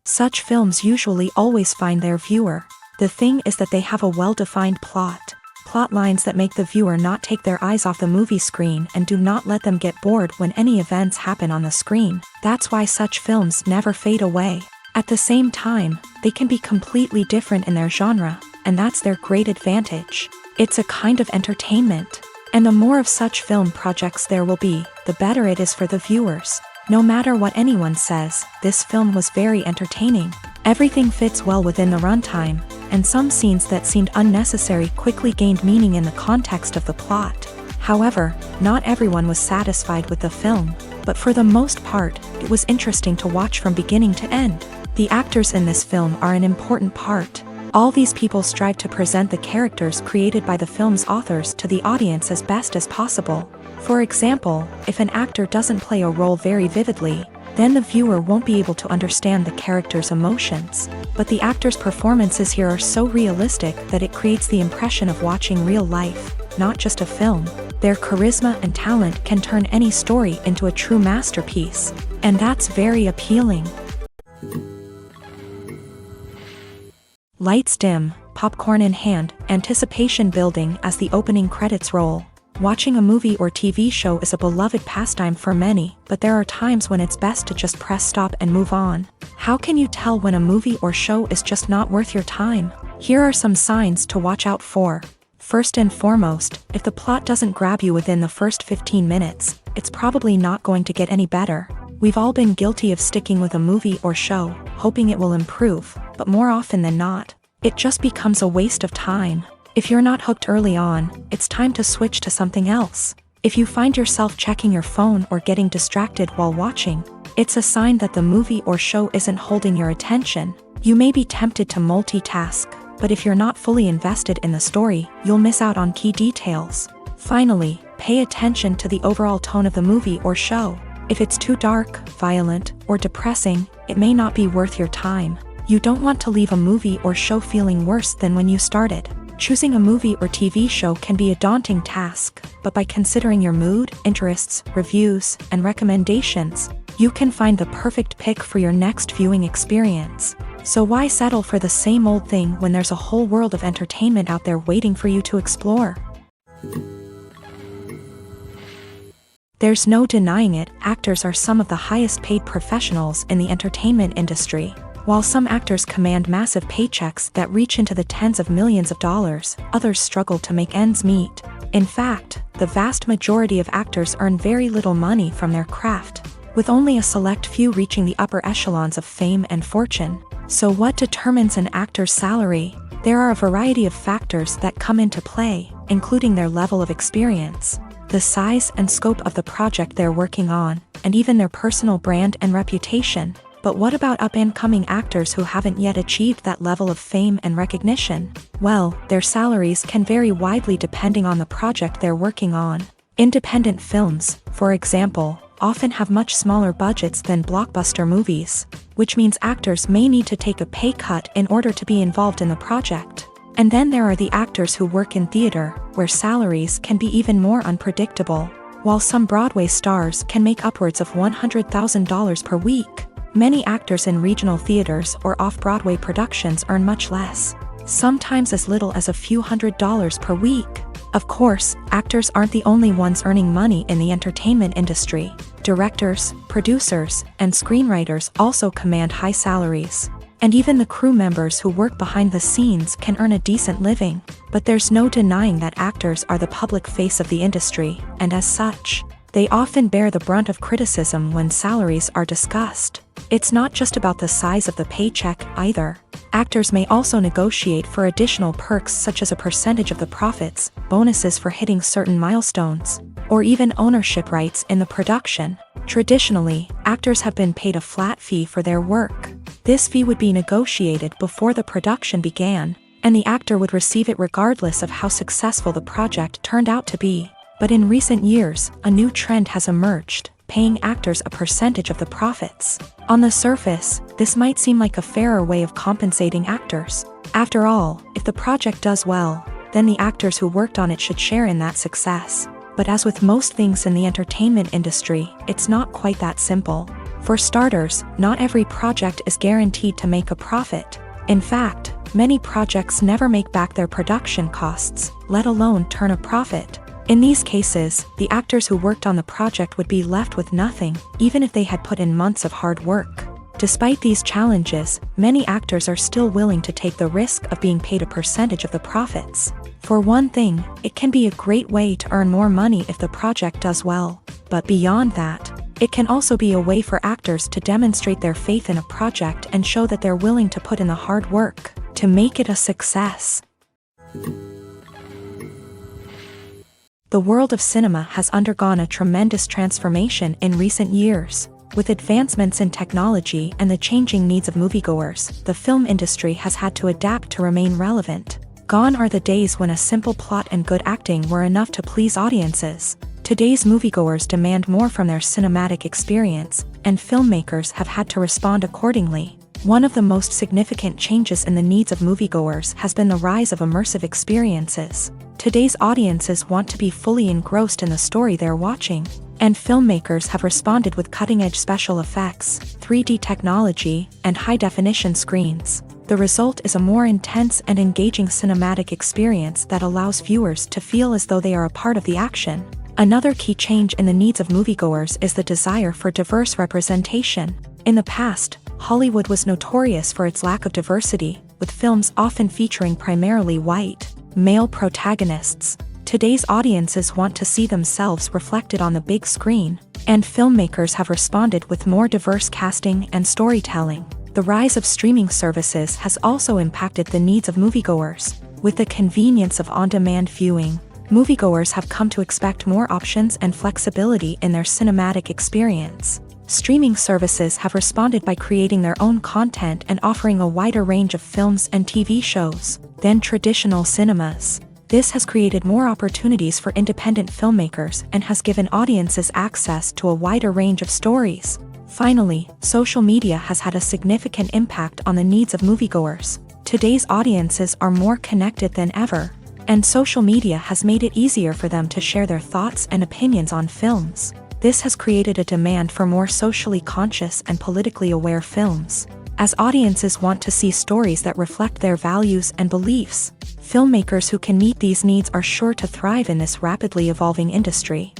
Such films usually always find their viewer. The thing is that they have a well-defined plot lines that make the viewer not take their eyes off the movie screen and do not let them get bored when any events happen on the screen. That's why such films never fade away. At the same time, they can be completely different in their genre, and that's their great advantage. It's a kind of entertainment. And the more of such film projects there will be, the better it is for the viewers. No matter what anyone says, this film was very entertaining. Everything fits well within the runtime, and some scenes that seemed unnecessary quickly gained meaning in the context of the plot. However, not everyone was satisfied with the film, but for the most part, it was interesting to watch from beginning to end. The actors in this film are an important part. All these people strive to present the characters created by the film's authors to the audience as best as possible. For example, if an actor doesn't play a role very vividly, then the viewer won't be able to understand the character's emotions. But the actors' performances here are so realistic that it creates the impression of watching real life, not just a film. Their charisma and talent can turn any story into a true masterpiece, and that's very appealing. Lights dim, popcorn in hand, anticipation building as the opening credits roll. Watching a movie or TV show is a beloved pastime for many, but there are times when it's best to just press stop and move on. How can you tell when a movie or show is just not worth your time? Here are some signs to watch out for. First and foremost, if the plot doesn't grab you within the first 15 minutes, it's probably not going to get any better. We've all been guilty of sticking with a movie or show, hoping it will improve, but more often than not, it just becomes a waste of time. If you're not hooked early on, it's time to switch to something else. If you find yourself checking your phone or getting distracted while watching, it's a sign that the movie or show isn't holding your attention. You may be tempted to multitask, but if you're not fully invested in the story, you'll miss out on key details. Finally, pay attention to the overall tone of the movie or show. If it's too dark, violent, or depressing, it may not be worth your time. You don't want to leave a movie or show feeling worse than when you started. Choosing a movie or TV show can be a daunting task, but by considering your mood, interests, reviews, and recommendations, you can find the perfect pick for your next viewing experience. So why settle for the same old thing when there's a whole world of entertainment out there waiting for you to explore? There's no denying it, actors are some of the highest paid professionals in the entertainment industry. While some actors command massive paychecks that reach into the tens of millions of dollars, others struggle to make ends meet. In fact, the vast majority of actors earn very little money from their craft, with only a select few reaching the upper echelons of fame and fortune. So what determines an actor's salary? There are a variety of factors that come into play, including their level of experience, the size and scope of the project they're working on, and even their personal brand and reputation. But what about up-and-coming actors who haven't yet achieved that level of fame and recognition? Well, their salaries can vary widely depending on the project they're working on. Independent films, for example, often have much smaller budgets than blockbuster movies, which means actors may need to take a pay cut in order to be involved in the project. And then there are the actors who work in theater, where salaries can be even more unpredictable. While some Broadway stars can make upwards of $100,000 per week, many actors in regional theaters or off-Broadway productions earn much less, sometimes as little as a few $100s per week. Of course, actors aren't the only ones earning money in the entertainment industry. Directors, producers, and screenwriters also command high salaries. And even the crew members who work behind the scenes can earn a decent living. But there's no denying that actors are the public face of the industry, and as such, they often bear the brunt of criticism when salaries are discussed. It's not just about the size of the paycheck, either. Actors may also negotiate for additional perks such as a percentage of the profits, bonuses for hitting certain milestones, or even ownership rights in the production. Traditionally, actors have been paid a flat fee for their work. This fee would be negotiated before the production began, and the actor would receive it regardless of how successful the project turned out to be. But in recent years, a new trend has emerged, paying actors a percentage of the profits. On the surface, this might seem like a fairer way of compensating actors. After all, if the project does well, then the actors who worked on it should share in that success. But as with most things in the entertainment industry, it's not quite that simple. For starters, not every project is guaranteed to make a profit. In fact, many projects never make back their production costs, let alone turn a profit. In these cases, the actors who worked on the project would be left with nothing, even if they had put in months of hard work. Despite these challenges, many actors are still willing to take the risk of being paid a percentage of the profits. For one thing, it can be a great way to earn more money if the project does well. But beyond that, it can also be a way for actors to demonstrate their faith in a project and show that they're willing to put in the hard work to make it a success. The world of cinema has undergone a tremendous transformation in recent years. With advancements in technology and the changing needs of moviegoers, the film industry has had to adapt to remain relevant. Gone are the days when a simple plot and good acting were enough to please audiences. Today's moviegoers demand more from their cinematic experience, and filmmakers have had to respond accordingly. One of the most significant changes in the needs of moviegoers has been the rise of immersive experiences. Today's audiences want to be fully engrossed in the story they're watching, and filmmakers have responded with cutting-edge special effects, 3D technology, and high-definition screens. The result is a more intense and engaging cinematic experience that allows viewers to feel as though they are a part of the action. Another key change in the needs of moviegoers is the desire for diverse representation. In the past, Hollywood was notorious for its lack of diversity, with films often featuring primarily white, male protagonists. Today's audiences want to see themselves reflected on the big screen, and filmmakers have responded with more diverse casting and storytelling. The rise of streaming services has also impacted the needs of moviegoers. With the convenience of on-demand viewing, moviegoers have come to expect more options and flexibility in their cinematic experience. Streaming services have responded by creating their own content and offering a wider range of films and TV shows than traditional cinemas. This has created more opportunities for independent filmmakers and has given audiences access to a wider range of stories. Finally, social media has had a significant impact on the needs of moviegoers. Today's audiences are more connected than ever, and social media has made it easier for them to share their thoughts and opinions on films. This has created a demand for more socially conscious and politically aware films. As audiences want to see stories that reflect their values and beliefs, filmmakers who can meet these needs are sure to thrive in this rapidly evolving industry.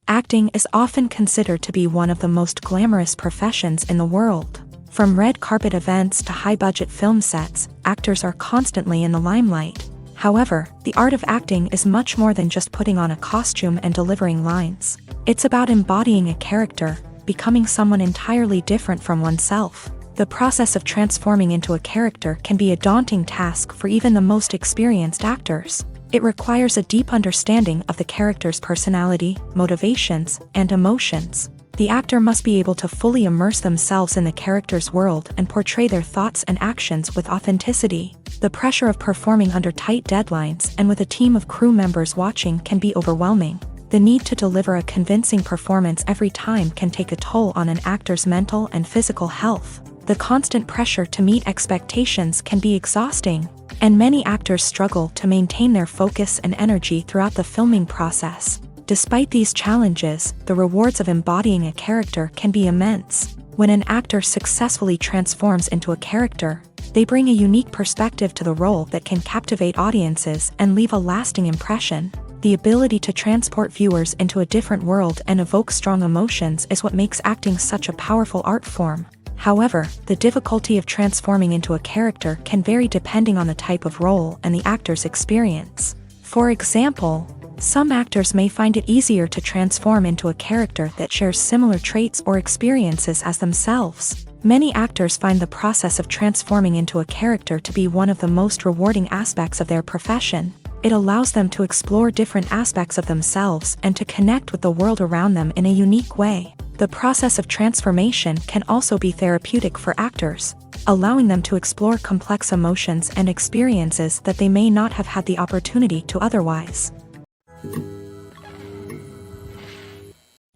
Acting is often considered to be one of the most glamorous professions in the world. From red carpet events to high-budget film sets, actors are constantly in the limelight. However, the art of acting is much more than just putting on a costume and delivering lines. It's about embodying a character, becoming someone entirely different from oneself. The process of transforming into a character can be a daunting task for even the most experienced actors. It requires a deep understanding of the character's personality, motivations, and emotions. The actor must be able to fully immerse themselves in the character's world and portray their thoughts and actions with authenticity. The pressure of performing under tight deadlines and with a team of crew members watching can be overwhelming. The need to deliver a convincing performance every time can take a toll on an actor's mental and physical health. The constant pressure to meet expectations can be exhausting, and many actors struggle to maintain their focus and energy throughout the filming process. Despite these challenges, the rewards of embodying a character can be immense. When an actor successfully transforms into a character, They bring a unique perspective to the role that can captivate audiences and leave a lasting impression. The ability to transport viewers into a different world and evoke strong emotions is what makes acting such a powerful art form. However, the difficulty of transforming into a character can vary depending on the type of role and the actor's experience. For example, some actors may find it easier to transform into a character that shares similar traits or experiences as themselves. Many actors find the process of transforming into a character to be one of the most rewarding aspects of their profession. It allows them to explore different aspects of themselves and to connect with the world around them in a unique way. The process of transformation can also be therapeutic for actors, allowing them to explore complex emotions and experiences that they may not have had the opportunity to otherwise.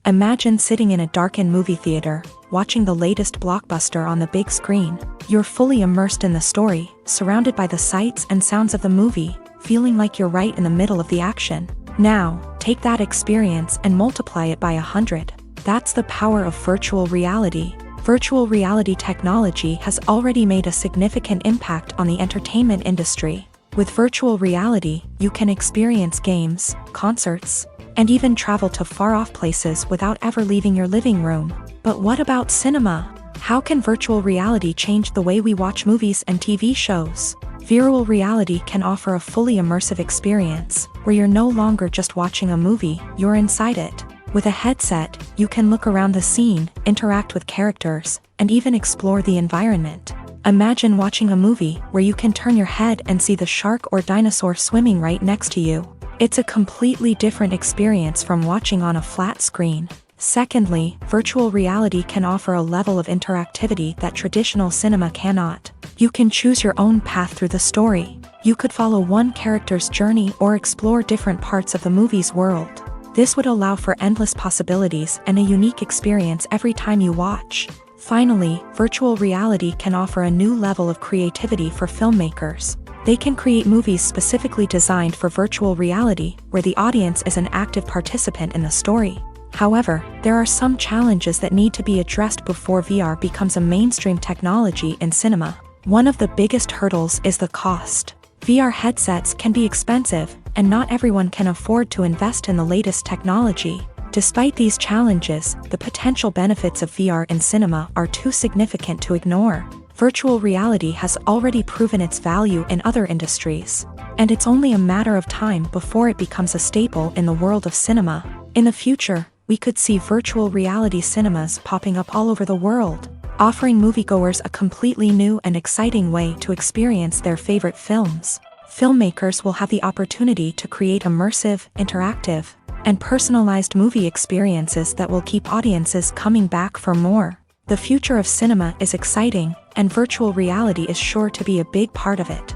Imagine sitting in a darkened movie theater, watching the latest blockbuster on the big screen. You're fully immersed in the story, surrounded by the sights and sounds of the movie, feeling like you're right in the middle of the action. Now, take that experience and multiply it by 100. That's the power of virtual reality. Virtual reality technology has already made a significant impact on the entertainment industry. With virtual reality, you can experience games, concerts, and even travel to far-off places without ever leaving your living room. But what about cinema? How can virtual reality change the way we watch movies and TV shows? Virtual reality can offer a fully immersive experience, where you're no longer just watching a movie, you're inside it. With a headset, you can look around the scene, interact with characters, and even explore the environment. Imagine watching a movie where you can turn your head and see the shark or dinosaur swimming right next to you. It's a completely different experience from watching on a flat screen. Secondly, virtual reality can offer a level of interactivity that traditional cinema cannot. You can choose your own path through the story. You could follow one character's journey or explore different parts of the movie's world. This would allow for endless possibilities and a unique experience every time you watch. Finally, virtual reality can offer a new level of creativity for filmmakers. They can create movies specifically designed for virtual reality, where the audience is an active participant in the story. However, there are some challenges that need to be addressed before VR becomes a mainstream technology in cinema. One of the biggest hurdles is the cost. VR headsets can be expensive, and not everyone can afford to invest in the latest technology. Despite these challenges, the potential benefits of VR in cinema are too significant to ignore. Virtual reality has already proven its value in other industries, and it's only a matter of time before it becomes a staple in the world of cinema. In the future, we could see virtual reality cinemas popping up all over the world, offering moviegoers a completely new and exciting way to experience their favorite films. Filmmakers will have the opportunity to create immersive, interactive, and personalized movie experiences that will keep audiences coming back for more. The future of cinema is exciting, and virtual reality is sure to be a big part of it.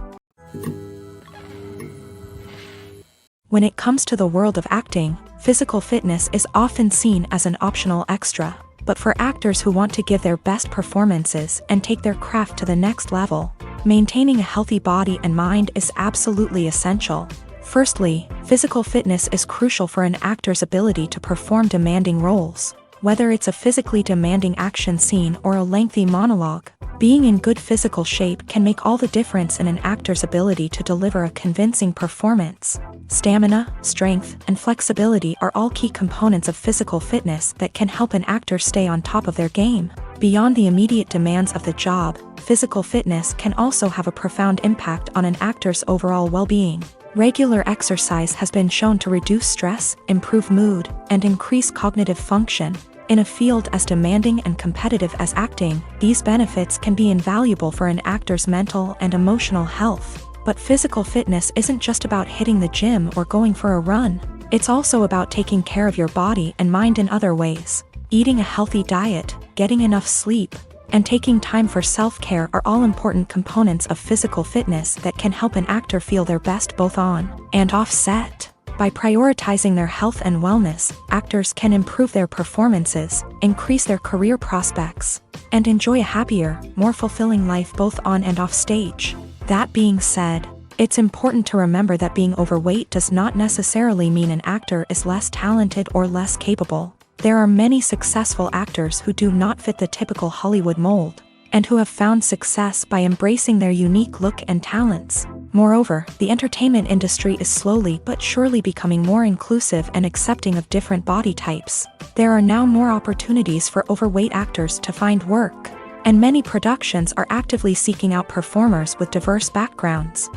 When it comes to the world of acting, physical fitness is often seen as an optional extra. But for actors who want to give their best performances and take their craft to the next level, maintaining a healthy body and mind is absolutely essential. Firstly, physical fitness is crucial for an actor's ability to perform demanding roles. Whether it's a physically demanding action scene or a lengthy monologue, being in good physical shape can make all the difference in an actor's ability to deliver a convincing performance. Stamina, strength, and flexibility are all key components of physical fitness that can help an actor stay on top of their game. Beyond the immediate demands of the job, physical fitness can also have a profound impact on an actor's overall well-being. Regular exercise has been shown to reduce stress, improve mood, and increase cognitive function. In a field as demanding and competitive as acting, these benefits can be invaluable for an actor's mental and emotional health. But physical fitness isn't just about hitting the gym or going for a run. It's also about taking care of your body and mind in other ways. Eating a healthy diet, getting enough sleep, and taking time for self-care are all important components of physical fitness that can help an actor feel their best both on and off set. By prioritizing their health and wellness, actors can improve their performances, increase their career prospects, and enjoy a happier, more fulfilling life both on and off stage. That being said, it's important to remember that being overweight does not necessarily mean an actor is less talented or less capable. There are many successful actors who do not fit the typical Hollywood mold, and who have found success by embracing their unique look and talents. Moreover, the entertainment industry is slowly but surely becoming more inclusive and accepting of different body types. There are now more opportunities for overweight actors to find work, and many productions are actively seeking out performers with diverse backgrounds.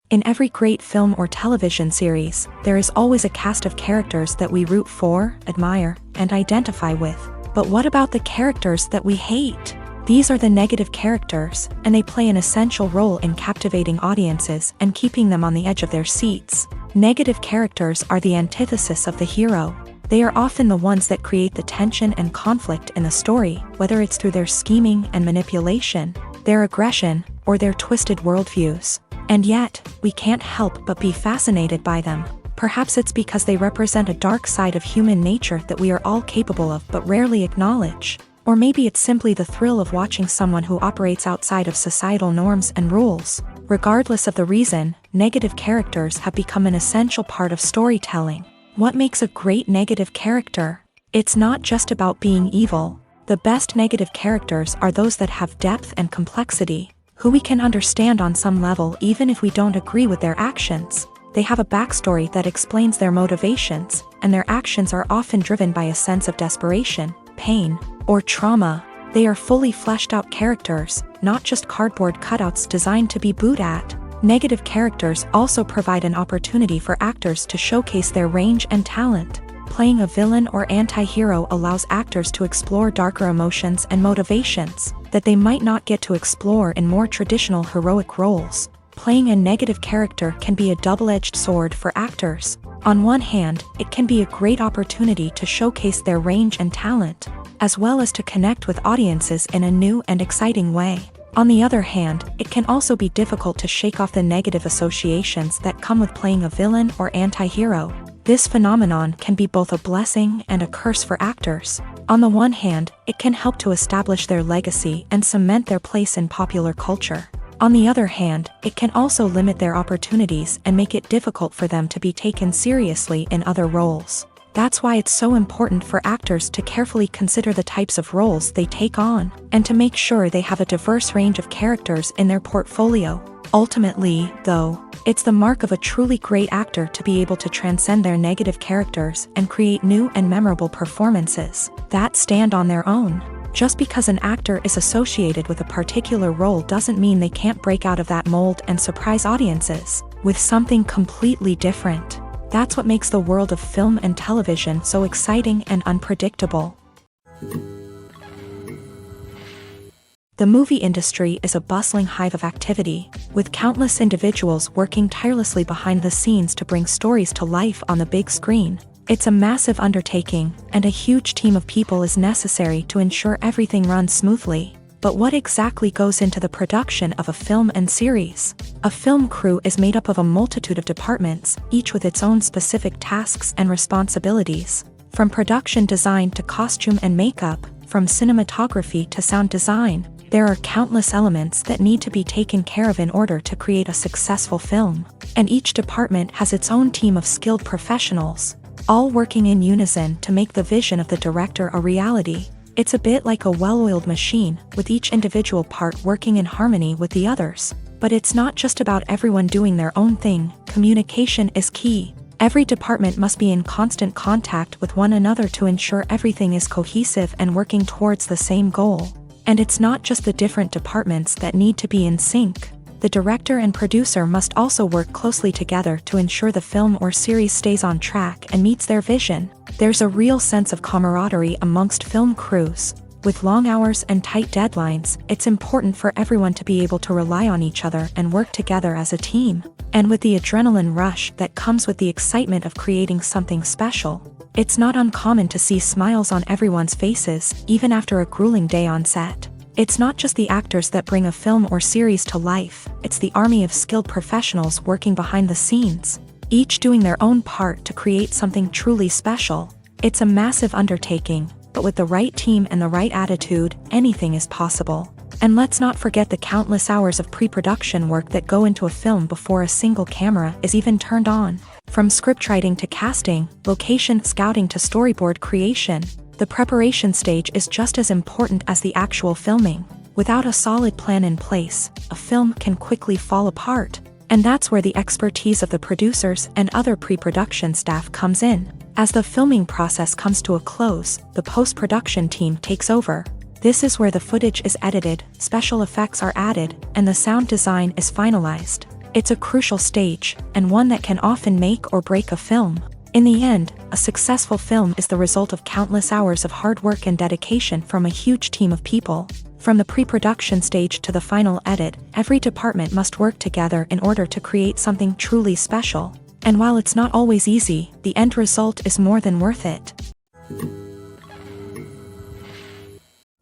In every great film or television series, there is always a cast of characters that we root for, admire, and identify with. But what about the characters that we hate? These are the negative characters, and they play an essential role in captivating audiences and keeping them on the edge of their seats. Negative characters are the antithesis of the hero. They are often the ones that create the tension and conflict in the story, whether it's through their scheming and manipulation, their aggression, or their twisted worldviews. And yet, we can't help but be fascinated by them. Perhaps it's because they represent a dark side of human nature that we are all capable of but rarely acknowledge. Or maybe it's simply the thrill of watching someone who operates outside of societal norms and rules. Regardless of the reason, negative characters have become an essential part of storytelling. What makes a great negative character? It's not just about being evil. The best negative characters are those that have depth and complexity, who we can understand on some level even if we don't agree with their actions. They have a backstory that explains their motivations, and their actions are often driven by a sense of desperation, pain, or trauma. They are fully fleshed out characters, not just cardboard cutouts designed to be booed at. Negative characters also provide an opportunity for actors to showcase their range and talent. Playing a villain or anti-hero allows actors to explore darker emotions and motivations that they might not get to explore in more traditional heroic roles. Playing a negative character can be a double-edged sword for actors. On one hand, it can be a great opportunity to showcase their range and talent, as well as to connect with audiences in a new and exciting way. On the other hand, it can also be difficult to shake off the negative associations that come with playing a villain or anti-hero. This phenomenon can be both a blessing and a curse for actors. On the one hand, it can help to establish their legacy and cement their place in popular culture. On the other hand, it can also limit their opportunities and make it difficult for them to be taken seriously in other roles. That's why it's so important for actors to carefully consider the types of roles they take on, and to make sure they have a diverse range of characters in their portfolio. Ultimately, though, it's the mark of a truly great actor to be able to transcend their negative characters and create new and memorable performances that stand on their own. Just because an actor is associated with a particular role doesn't mean they can't break out of that mold and surprise audiences with something completely different. That's what makes the world of film and television so exciting and unpredictable. The movie industry is a bustling hive of activity, with countless individuals working tirelessly behind the scenes to bring stories to life on the big screen. It's a massive undertaking, and a huge team of people is necessary to ensure everything runs smoothly. But what exactly goes into the production of a film and series? A film crew is made up of a multitude of departments, each with its own specific tasks and responsibilities. From production design to costume and makeup, from cinematography to sound design, there are countless elements that need to be taken care of in order to create a successful film. And each department has its own team of skilled professionals, all working in unison to make the vision of the director a reality. It's a bit like a well-oiled machine, with each individual part working in harmony with the others. But it's not just about everyone doing their own thing. Communication is key. Every department must be in constant contact with one another to ensure everything is cohesive and working towards the same goal. And it's not just the different departments that need to be in sync. The director and producer must also work closely together to ensure the film or series stays on track and meets their vision. There's a real sense of camaraderie amongst film crews. With long hours and tight deadlines, it's important for everyone to be able to rely on each other and work together as a team. And with the adrenaline rush that comes with the excitement of creating something special, it's not uncommon to see smiles on everyone's faces, even after a grueling day on set. It's not just the actors that bring a film or series to life, it's the army of skilled professionals working behind the scenes, each doing their own part to create something truly special. It's a massive undertaking, but with the right team and the right attitude, anything is possible. And let's not forget the countless hours of pre-production work that go into a film before a single camera is even turned on. From scriptwriting to casting, location scouting to storyboard creation, The preparation stage is just as important as the actual filming. Without a solid plan in place, a film can quickly fall apart. And that's where the expertise of the producers and other pre-production staff comes in. As the filming process comes to a close, the post-production team takes over. This is where the footage is edited, special effects are added, and the sound design is finalized. It's a crucial stage, and one that can often make or break a film. In the end, a successful film is the result of countless hours of hard work and dedication from a huge team of people. From the pre-production stage to the final edit, every department must work together in order to create something truly special. And while it's not always easy, the end result is more than worth it.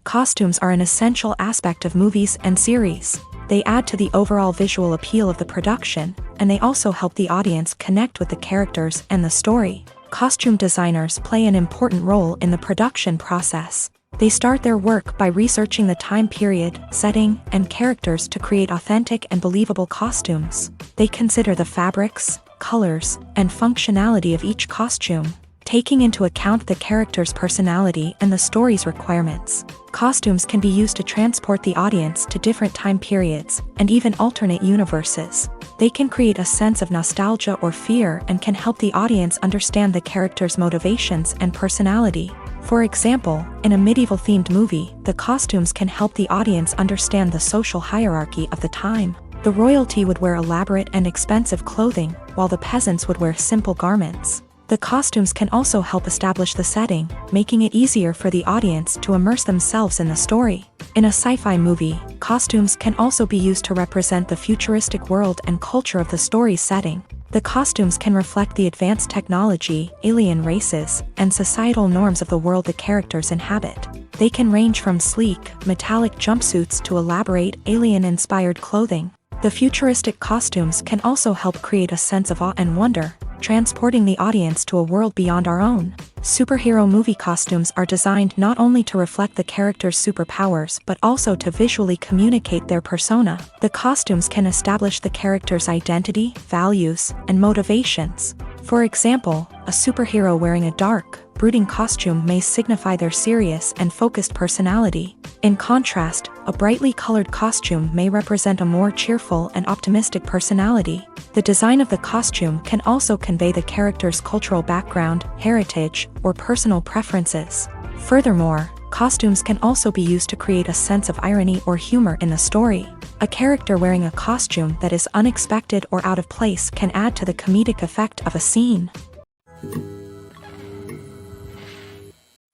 Costumes are an essential aspect of movies and series. They add to the overall visual appeal of the production, and they also help the audience connect with the characters and the story. Costume designers play an important role in the production process. They start their work by researching the time period, setting, and characters to create authentic and believable costumes. They consider the fabrics, colors, and functionality of each costume, taking into account the character's personality and the story's requirements. Costumes can be used to transport the audience to different time periods, and even alternate universes. They can create a sense of nostalgia or fear and can help the audience understand the character's motivations and personality. For example, in a medieval-themed movie, the costumes can help the audience understand the social hierarchy of the time. The royalty would wear elaborate and expensive clothing, while the peasants would wear simple garments. The costumes can also help establish the setting, making it easier for the audience to immerse themselves in the story. In a sci-fi movie, costumes can also be used to represent the futuristic world and culture of the story's setting. The costumes can reflect the advanced technology, alien races, and societal norms of the world the characters inhabit. They can range from sleek, metallic jumpsuits to elaborate, alien-inspired clothing. The futuristic costumes can also help create a sense of awe and wonder, transporting the audience to a world beyond our own. Superhero movie costumes are designed not only to reflect the character's superpowers but also to visually communicate their persona. The costumes can establish the character's identity, values, and motivations. For example, a superhero wearing a dark, brooding costume may signify their serious and focused personality. In contrast, a brightly colored costume may represent a more cheerful and optimistic personality. The design of the costume can also convey the character's cultural background, heritage, or personal preferences. Furthermore, costumes can also be used to create a sense of irony or humor in the story. A character wearing a costume that is unexpected or out of place can add to the comedic effect of a scene.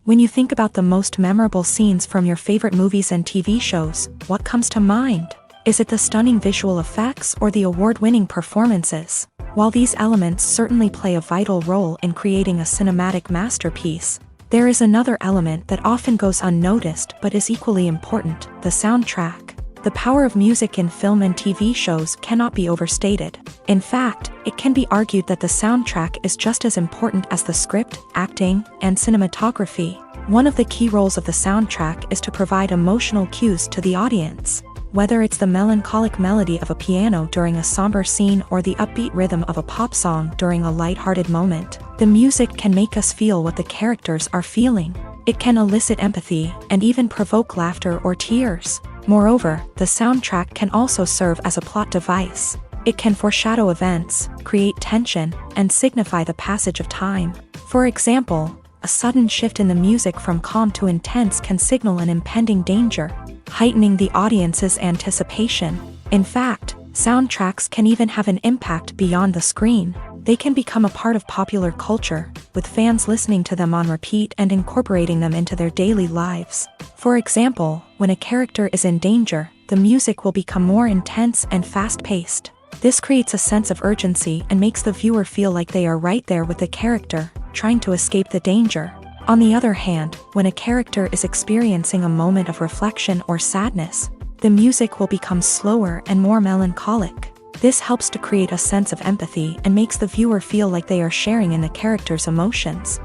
When you think about the most memorable scenes from your favorite movies and TV shows, what comes to mind? Is it the stunning visual effects or the award-winning performances? While these elements certainly play a vital role in creating a cinematic masterpiece, there is another element that often goes unnoticed but is equally important: the soundtrack. The power of music in film and TV shows cannot be overstated. In fact, it can be argued that the soundtrack is just as important as the script, acting, and cinematography. One of the key roles of the soundtrack is to provide emotional cues to the audience. Whether it's the melancholic melody of a piano during a somber scene or the upbeat rhythm of a pop song during a light-hearted moment, the music can make us feel what the characters are feeling. It can elicit empathy and even provoke laughter or tears. Moreover, the soundtrack can also serve as a plot device. It can foreshadow events, create tension, and signify the passage of time. For example, a sudden shift in the music from calm to intense can signal an impending danger, heightening the audience's anticipation. In fact, soundtracks can even have an impact beyond the screen. They can become a part of popular culture, with fans listening to them on repeat and incorporating them into their daily lives. For example, when a character is in danger, the music will become more intense and fast-paced. This creates a sense of urgency and makes the viewer feel like they are right there with the character, trying to escape the danger. On the other hand, when a character is experiencing a moment of reflection or sadness, the music will become slower and more melancholic. This helps to create a sense of empathy and makes the viewer feel like they are sharing in the character's emotions.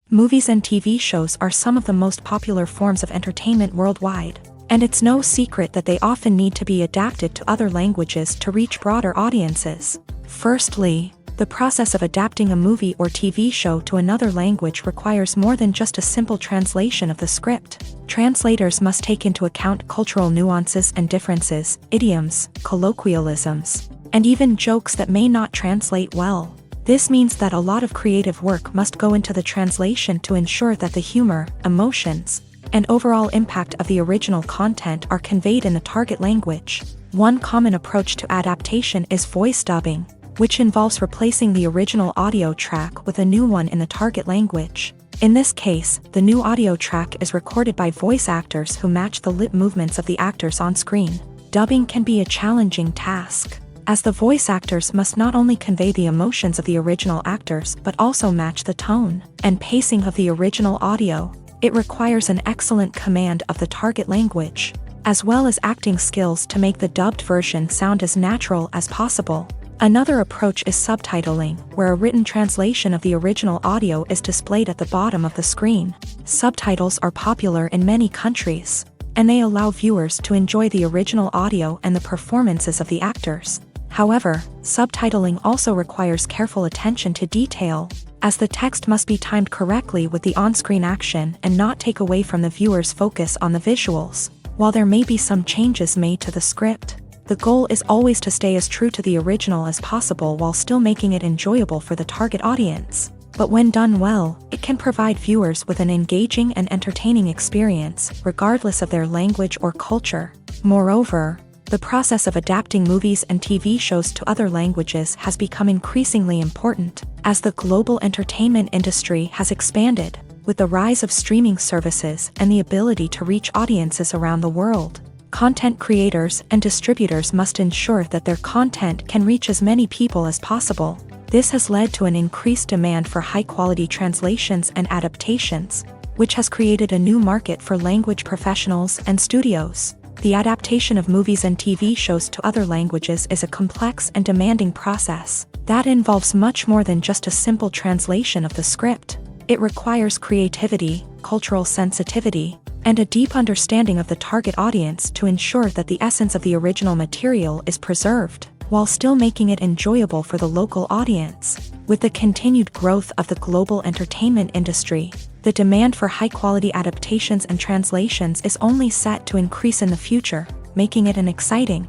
Movies and TV shows are some of the most popular forms of entertainment worldwide, and it's no secret that they often need to be adapted to other languages to reach broader audiences. Firstly, The process of adapting a movie or TV show to another language requires more than just a simple translation of the script. Translators must take into account cultural nuances and differences, idioms, colloquialisms, and even jokes that may not translate well. This means that a lot of creative work must go into the translation to ensure that the humor, emotions, and overall impact of the original content are conveyed in the target language. One common approach to adaptation is voice dubbing, which involves replacing the original audio track with a new one in the target language. In this case, the new audio track is recorded by voice actors who match the lip movements of the actors on screen. Dubbing can be a challenging task, as the voice actors must not only convey the emotions of the original actors but also match the tone and pacing of the original audio. It requires an excellent command of the target language, as well as acting skills to make the dubbed version sound as natural as possible. Another approach is subtitling, where a written translation of the original audio is displayed at the bottom of the screen. Subtitles are popular in many countries, and they allow viewers to enjoy the original audio and the performances of the actors. However, subtitling also requires careful attention to detail, as the text must be timed correctly with the on-screen action and not take away from the viewer's focus on the visuals. While there may be some changes made to the script, the goal is always to stay as true to the original as possible while still making it enjoyable for the target audience. But when done well, it can provide viewers with an engaging and entertaining experience, regardless of their language or culture. Moreover, the process of adapting movies and TV shows to other languages has become increasingly important, as the global entertainment industry has expanded, with the rise of streaming services and the ability to reach audiences around the world. Content creators and distributors must ensure that their content can reach as many people as possible. This has led to an increased demand for high-quality translations and adaptations, which has created a new market for language professionals and studios. The adaptation of movies and TV shows to other languages is a complex and demanding process that involves much more than just a simple translation of the script. It requires creativity, cultural sensitivity, and a deep understanding of the target audience to ensure that the essence of the original material is preserved, while still making it enjoyable for the local audience. With the continued growth of the global entertainment industry, the demand for high-quality adaptations and translations is only set to increase in the future, making it an exciting.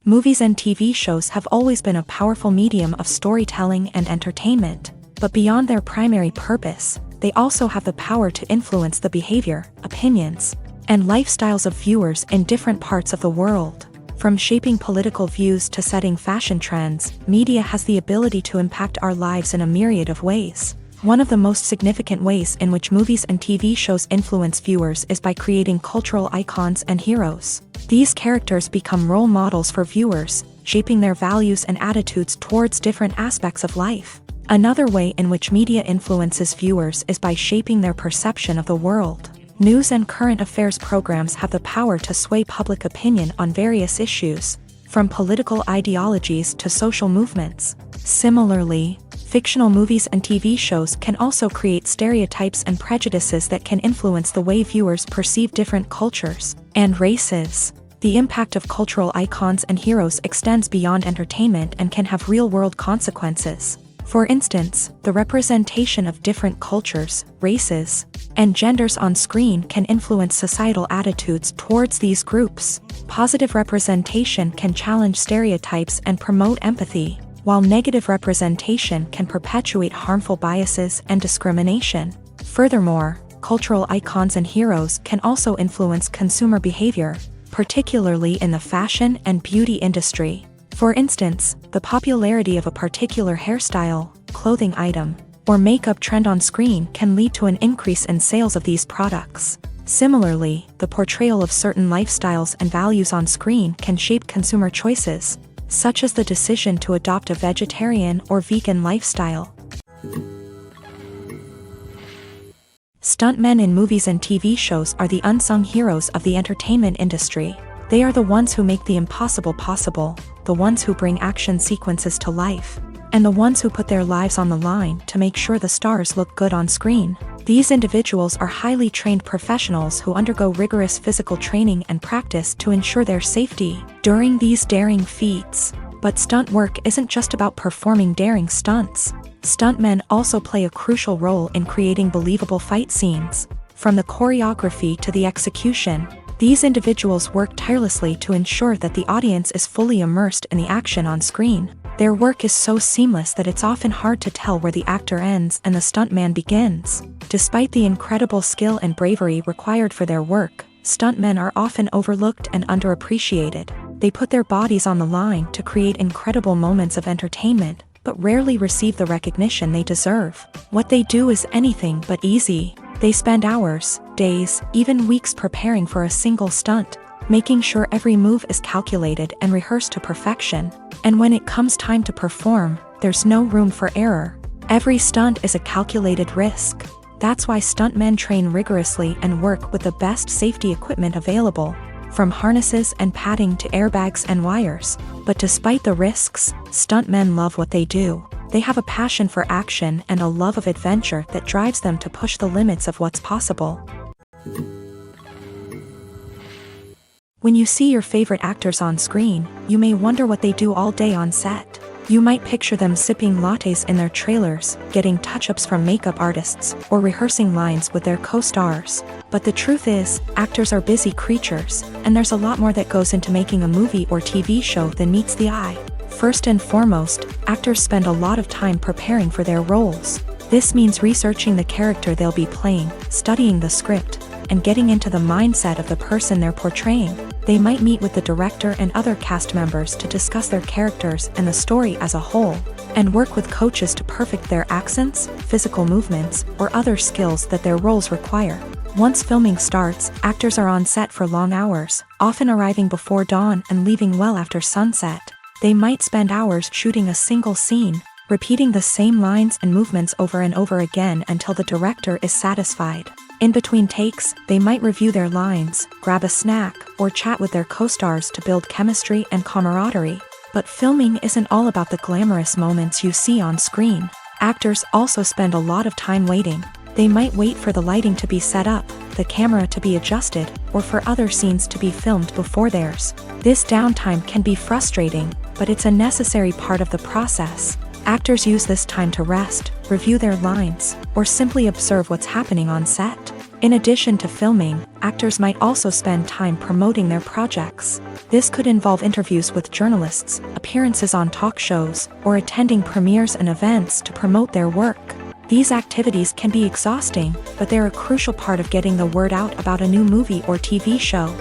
Movies and TV shows have always been a powerful medium of storytelling and entertainment, but beyond their primary purpose, they also have the power to influence the behavior, opinions, and lifestyles of viewers in different parts of the world. From shaping political views to setting fashion trends, media has the ability to impact our lives in a myriad of ways. One of the most significant ways in which movies and TV shows influence viewers is by creating cultural icons and heroes. These characters become role models for viewers, shaping their values and attitudes towards different aspects of life. Another way in which media influences viewers is by shaping their perception of the world. News and current affairs programs have the power to sway public opinion on various issues, from political ideologies to social movements. Similarly, fictional movies and TV shows can also create stereotypes and prejudices that can influence the way viewers perceive different cultures and races. The impact of cultural icons and heroes extends beyond entertainment and can have real-world consequences. For instance, the representation of different cultures, races, and genders on screen can influence societal attitudes towards these groups. Positive representation can challenge stereotypes and promote empathy, while negative representation can perpetuate harmful biases and discrimination. Furthermore, cultural icons and heroes can also influence consumer behavior, particularly in the fashion and beauty industry. For instance, the popularity of a particular hairstyle, clothing item, or makeup trend on screen can lead to an increase in sales of these products. Similarly, the portrayal of certain lifestyles and values on screen can shape consumer choices, such as the decision to adopt a vegetarian or vegan lifestyle. Stuntmen in movies and TV shows are the unsung heroes of the entertainment industry. They are the ones who make the impossible possible, the ones who bring action sequences to life, and the ones who put their lives on the line to make sure the stars look good on screen. These individuals are highly trained professionals who undergo rigorous physical training and practice to ensure their safety during these daring feats. But stunt work isn't just about performing daring stunts. Stuntmen also play a crucial role in creating believable fight scenes. From the choreography to the execution, these individuals work tirelessly to ensure that the audience is fully immersed in the action on screen. Their work is so seamless that it's often hard to tell where the actor ends and the stuntman begins. Despite the incredible skill and bravery required for their work, stuntmen are often overlooked and underappreciated. They put their bodies on the line to create incredible moments of entertainment, but rarely receive the recognition they deserve. What they do is anything but easy. They spend hours, days, even weeks preparing for a single stunt, making sure every move is calculated and rehearsed to perfection. And when it comes time to perform, there's no room for error. Every stunt is a calculated risk. That's why stuntmen train rigorously and work with the best safety equipment available, from harnesses and padding to airbags and wires. But despite the risks, stuntmen love what they do. They have a passion for action and a love of adventure that drives them to push the limits of what's possible. When you see your favorite actors on screen, you may wonder what they do all day on set. You might picture them sipping lattes in their trailers, getting touch-ups from makeup artists, or rehearsing lines with their co-stars. But the truth is, actors are busy creatures, and there's a lot more that goes into making a movie or TV show than meets the eye. First and foremost, actors spend a lot of time preparing for their roles. This means researching the character they'll be playing, studying the script, and getting into the mindset of the person they're portraying. They might meet with the director and other cast members to discuss their characters and the story as a whole, and work with coaches to perfect their accents, physical movements, or other skills that their roles require. Once filming starts, actors are on set for long hours, often arriving before dawn and leaving well after sunset. They might spend hours shooting a single scene, repeating the same lines and movements over and over again until the director is satisfied. In between takes, they might review their lines, grab a snack, or chat with their co-stars to build chemistry and camaraderie. But filming isn't all about the glamorous moments you see on screen. Actors also spend a lot of time waiting. They might wait for the lighting to be set up, the camera to be adjusted, or for other scenes to be filmed before theirs. This downtime can be frustrating, but it's a necessary part of the process. Actors use this time to rest, review their lines, or simply observe what's happening on set. In addition to filming, actors might also spend time promoting their projects. This could involve interviews with journalists, appearances on talk shows, or attending premieres and events to promote their work. These activities can be exhausting, but they're a crucial part of getting the word out about a new movie or TV show.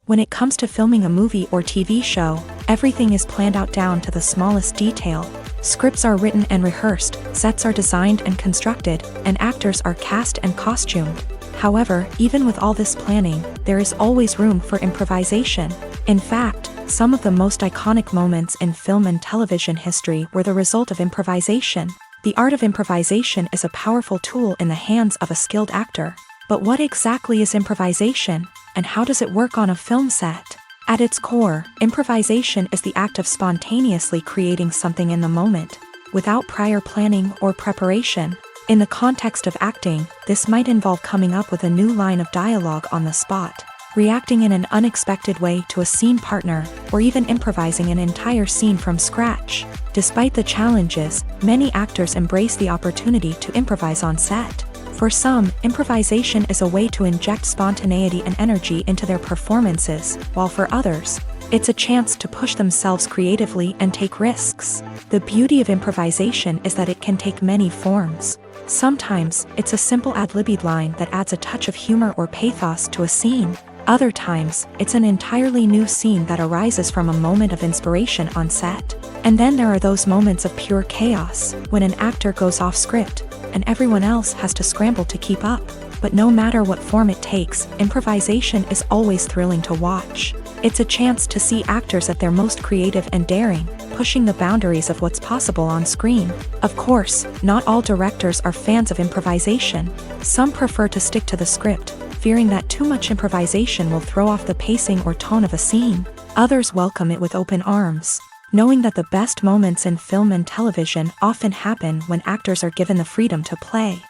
When it comes to filming a movie or TV show, everything is planned out down to the smallest detail. Scripts are written and rehearsed, sets are designed and constructed, and actors are cast and costumed. However, even with all this planning, there is always room for improvisation. In fact, some of the most iconic moments in film and television history were the result of improvisation. The art of improvisation is a powerful tool in the hands of a skilled actor. But what exactly is improvisation, and how does it work on a film set? At its core, improvisation is the act of spontaneously creating something in the moment, without prior planning or preparation. In the context of acting, this might involve coming up with a new line of dialogue on the spot, reacting in an unexpected way to a scene partner, or even improvising an entire scene from scratch. Despite the challenges, many actors embrace the opportunity to improvise on set. For some, improvisation is a way to inject spontaneity and energy into their performances, while for others, it's a chance to push themselves creatively and take risks. The beauty of improvisation is that it can take many forms. Sometimes, it's a simple ad-libbed line that adds a touch of humor or pathos to a scene. Other times, it's an entirely new scene that arises from a moment of inspiration on set. And then there are those moments of pure chaos, when an actor goes off script, and everyone else has to scramble to keep up. But no matter what form it takes, improvisation is always thrilling to watch. It's a chance to see actors at their most creative and daring, pushing the boundaries of what's possible on screen. Of course, not all directors are fans of improvisation. Some prefer to stick to the script, fearing that too much improvisation will throw off the pacing or tone of a scene. Others welcome it with open arms. knowing that the best moments in film and television often happen when actors are given the freedom to play.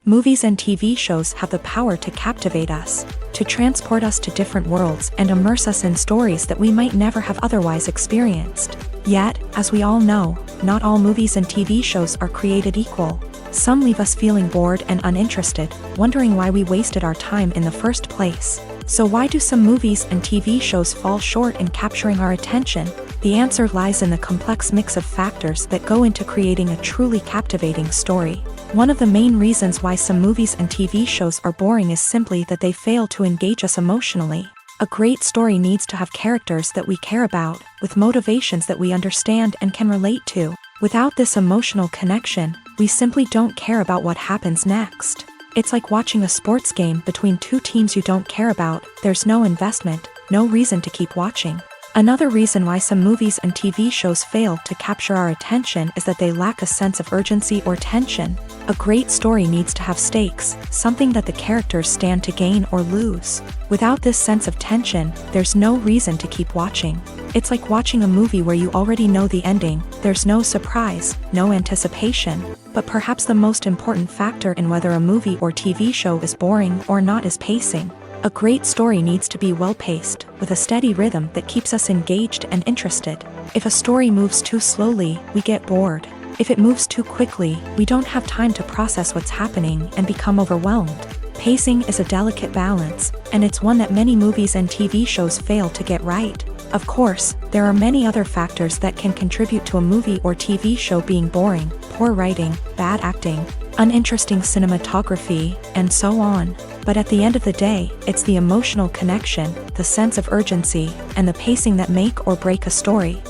Movies and TV shows have the power to captivate us, to transport us to different worlds and immerse us in stories that we might never have otherwise experienced. Yet, as we all know, not all movies and TV shows are created equal. Some leave us feeling bored and uninterested, wondering why we wasted our time in the first place. So why do some movies and TV shows fall short in capturing our attention? The answer lies in the complex mix of factors that go into creating a truly captivating story. One of the main reasons why some movies and TV shows are boring is simply that they fail to engage us emotionally. A great story needs to have characters that we care about, with motivations that we understand and can relate to. Without this emotional connection, we simply don't care about what happens next. It's like watching a sports game between two teams you don't care about. There's no investment, no reason to keep watching. Another reason why some movies and TV shows fail to capture our attention is that they lack a sense of urgency or tension. A great story needs to have stakes, something that the characters stand to gain or lose. Without this sense of tension, there's no reason to keep watching. It's like watching a movie where you already know the ending. There's no surprise, no anticipation. But perhaps the most important factor in whether a movie or TV show is boring or not is pacing. A great story needs to be well-paced, with a steady rhythm that keeps us engaged and interested. If a story moves too slowly, we get bored. If it moves too quickly, we don't have time to process what's happening and become overwhelmed. Pacing is a delicate balance, and it's one that many movies and TV shows fail to get right. Of course, there are many other factors that can contribute to a movie or TV show being boring: poor writing, bad acting, uninteresting cinematography, and so on. But at the end of the day, it's the emotional connection, the sense of urgency, and the pacing that make or break a story.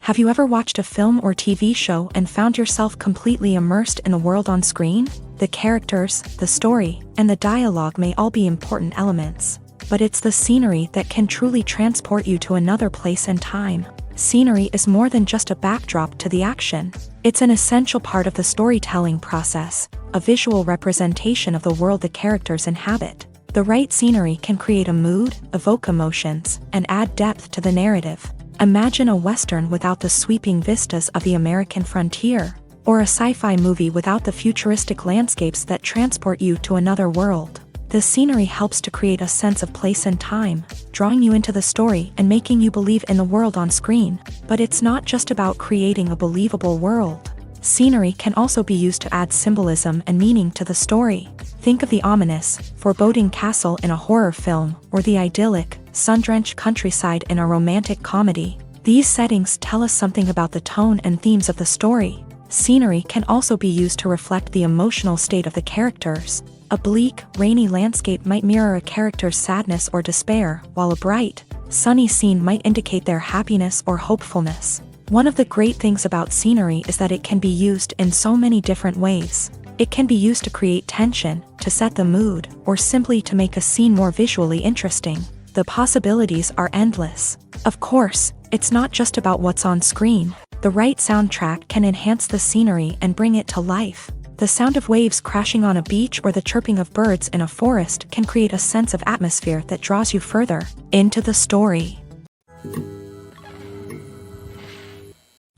Have you ever watched a film or TV show and found yourself completely immersed in the world on screen? The characters, the story, and the dialogue may all be important elements, but it's the scenery that can truly transport you to another place and time. Scenery is more than just a backdrop to the action. It's an essential part of the storytelling process, a visual representation of the world the characters inhabit. The right scenery can create a mood, evoke emotions, and add depth to the narrative. Imagine a Western without the sweeping vistas of the American frontier, or a sci-fi movie without the futuristic landscapes that transport you to another world. The scenery helps to create a sense of place and time, drawing you into the story and making you believe in the world on screen. But it's not just about creating a believable world. Scenery can also be used to add symbolism and meaning to the story. Think of the ominous, foreboding castle in a horror film, or the idyllic, sun-drenched countryside in a romantic comedy. These settings tell us something about the tone and themes of the story. Scenery can also be used to reflect the emotional state of the characters. A bleak, rainy landscape might mirror a character's sadness or despair, while a bright, sunny scene might indicate their happiness or hopefulness. One of the great things about scenery is that it can be used in so many different ways. It can be used to create tension, to set the mood, or simply to make a scene more visually interesting. The possibilities are endless. Of course, it's not just about what's on screen. The right soundtrack can enhance the scenery and bring it to life. The sound of waves crashing on a beach or the chirping of birds in a forest can create a sense of atmosphere that draws you further into the story.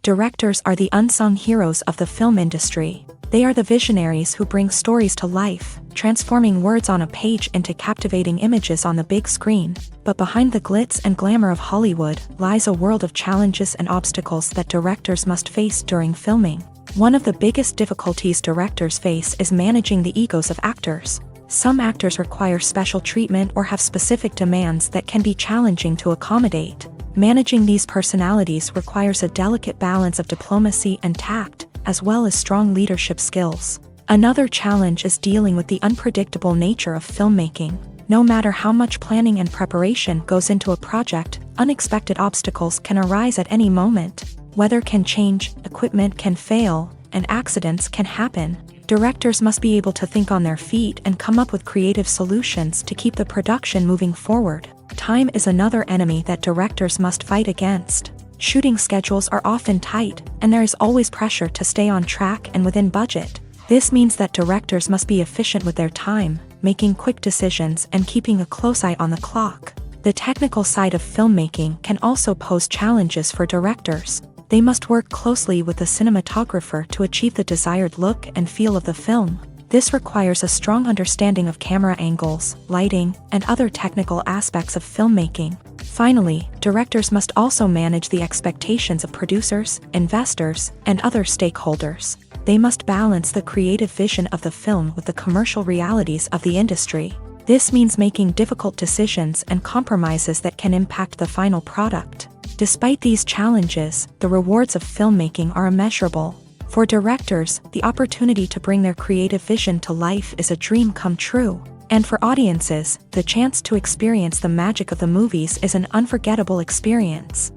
Directors are the unsung heroes of the film industry. They are the visionaries who bring stories to life, transforming words on a page into captivating images on the big screen. But behind the glitz and glamour of Hollywood lies a world of challenges and obstacles that directors must face during filming. One of the biggest difficulties directors face is managing the egos of actors. Some actors require special treatment or have specific demands that can be challenging to accommodate. Managing these personalities requires a delicate balance of diplomacy and tact, as well as strong leadership skills. Another challenge is dealing with the unpredictable nature of filmmaking. No matter how much planning and preparation goes into a project, unexpected obstacles can arise at any moment. Weather can change, equipment can fail, and accidents can happen. Directors must be able to think on their feet and come up with creative solutions to keep the production moving forward. Time is another enemy that directors must fight against. Shooting schedules are often tight, and there is always pressure to stay on track and within budget. This means that directors must be efficient with their time, making quick decisions and keeping a close eye on the clock. The technical side of filmmaking can also pose challenges for directors. They must work closely with the cinematographer to achieve the desired look and feel of the film. This requires a strong understanding of camera angles, lighting, and other technical aspects of filmmaking. Finally, directors must also manage the expectations of producers, investors, and other stakeholders. They must balance the creative vision of the film with the commercial realities of the industry. This means making difficult decisions and compromises that can impact the final product. Despite these challenges, the rewards of filmmaking are immeasurable. For directors, the opportunity to bring their creative vision to life is a dream come true. And for audiences, the chance to experience the magic of the movies is an unforgettable experience.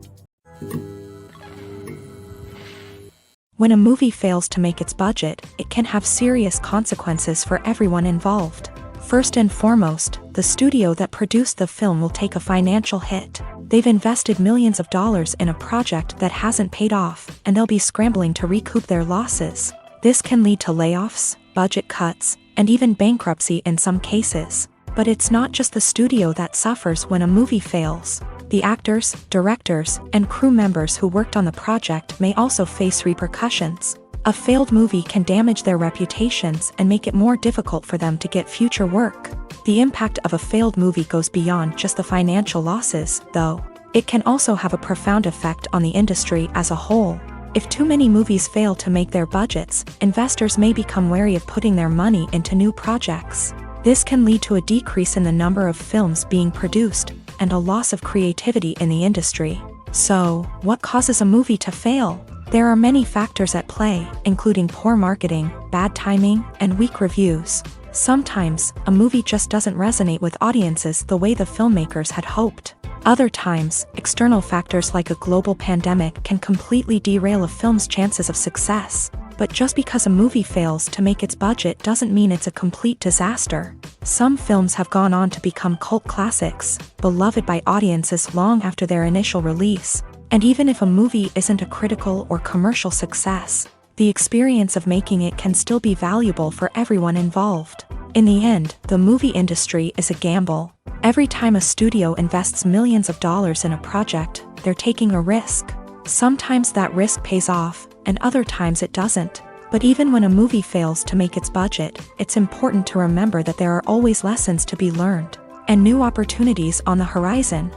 When a movie fails to make its budget, it can have serious consequences for everyone involved. First and foremost, the studio that produced the film will take a financial hit. They've invested millions of dollars in a project that hasn't paid off, and they'll be scrambling to recoup their losses. This can lead to layoffs, budget cuts, and even bankruptcy in some cases. But it's not just the studio that suffers when a movie fails. The actors, directors, and crew members who worked on the project may also face repercussions. A failed movie can damage their reputations and make it more difficult for them to get future work. The impact of a failed movie goes beyond just the financial losses, though. It can also have a profound effect on the industry as a whole. If too many movies fail to make their budgets, investors may become wary of putting their money into new projects. This can lead to a decrease in the number of films being produced, and a loss of creativity in the industry. So, what causes a movie to fail? There are many factors at play, including poor marketing, bad timing, and weak reviews. Sometimes, a movie just doesn't resonate with audiences the way the filmmakers had hoped. Other times, external factors like a global pandemic can completely derail a film's chances of success. But just because a movie fails to make its budget doesn't mean it's a complete disaster. Some films have gone on to become cult classics, beloved by audiences long after their initial release. And even if a movie isn't a critical or commercial success, the experience of making it can still be valuable for everyone involved. In the end, the movie industry is a gamble. Every time a studio invests millions of dollars in a project, they're taking a risk. Sometimes that risk pays off, and other times it doesn't. But even when a movie fails to make its budget, it's important to remember that there are always lessons to be learned, and new opportunities on the horizon.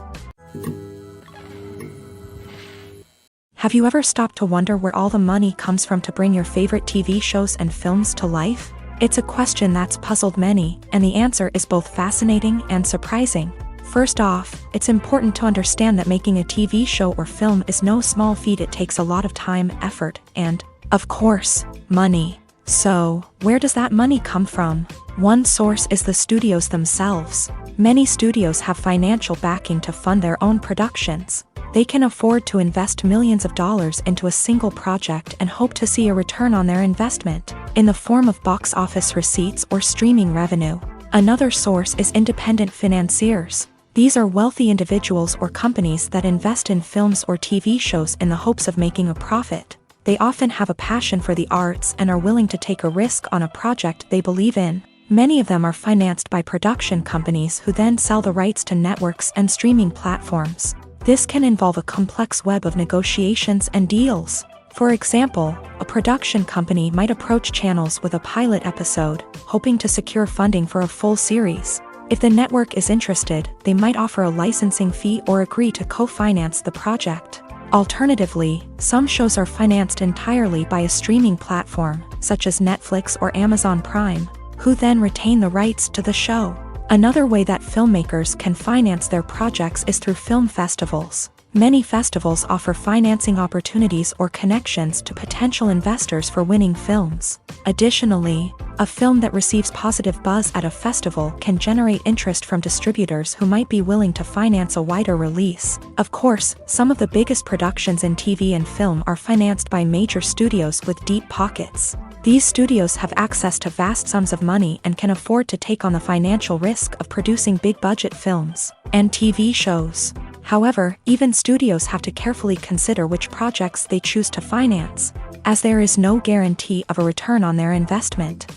Have you ever stopped to wonder where all the money comes from to bring your favorite TV shows and films to life? It's a question that's puzzled many, and the answer is both fascinating and surprising. First off, it's important to understand that making a TV show or film is no small feat. It takes a lot of time, effort, and, of course, money. So, where does that money come from? One source is the studios themselves. Many studios have financial backing to fund their own productions. They can afford to invest millions of dollars into a single project and hope to see a return on their investment, in the form of box office receipts or streaming revenue. Another source is independent financiers. These are wealthy individuals or companies that invest in films or TV shows in the hopes of making a profit. They often have a passion for the arts and are willing to take a risk on a project they believe in. Many of them are financed by production companies who then sell the rights to networks and streaming platforms. This can involve a complex web of negotiations and deals. For example, a production company might approach channels with a pilot episode, hoping to secure funding for a full series. If the network is interested, they might offer a licensing fee or agree to co-finance the project. Alternatively, some shows are financed entirely by a streaming platform, such as Netflix or Amazon Prime, who then retain the rights to the show. Another way that filmmakers can finance their projects is through film festivals. Many festivals offer financing opportunities or connections to potential investors for winning films. Additionally, a film that receives positive buzz at a festival can generate interest from distributors who might be willing to finance a wider release. Of course, some of the biggest productions in TV and film are financed by major studios with deep pockets. These studios have access to vast sums of money and can afford to take on the financial risk of producing big-budget films and TV shows. However, even studios have to carefully consider which projects they choose to finance, as there is no guarantee of a return on their investment.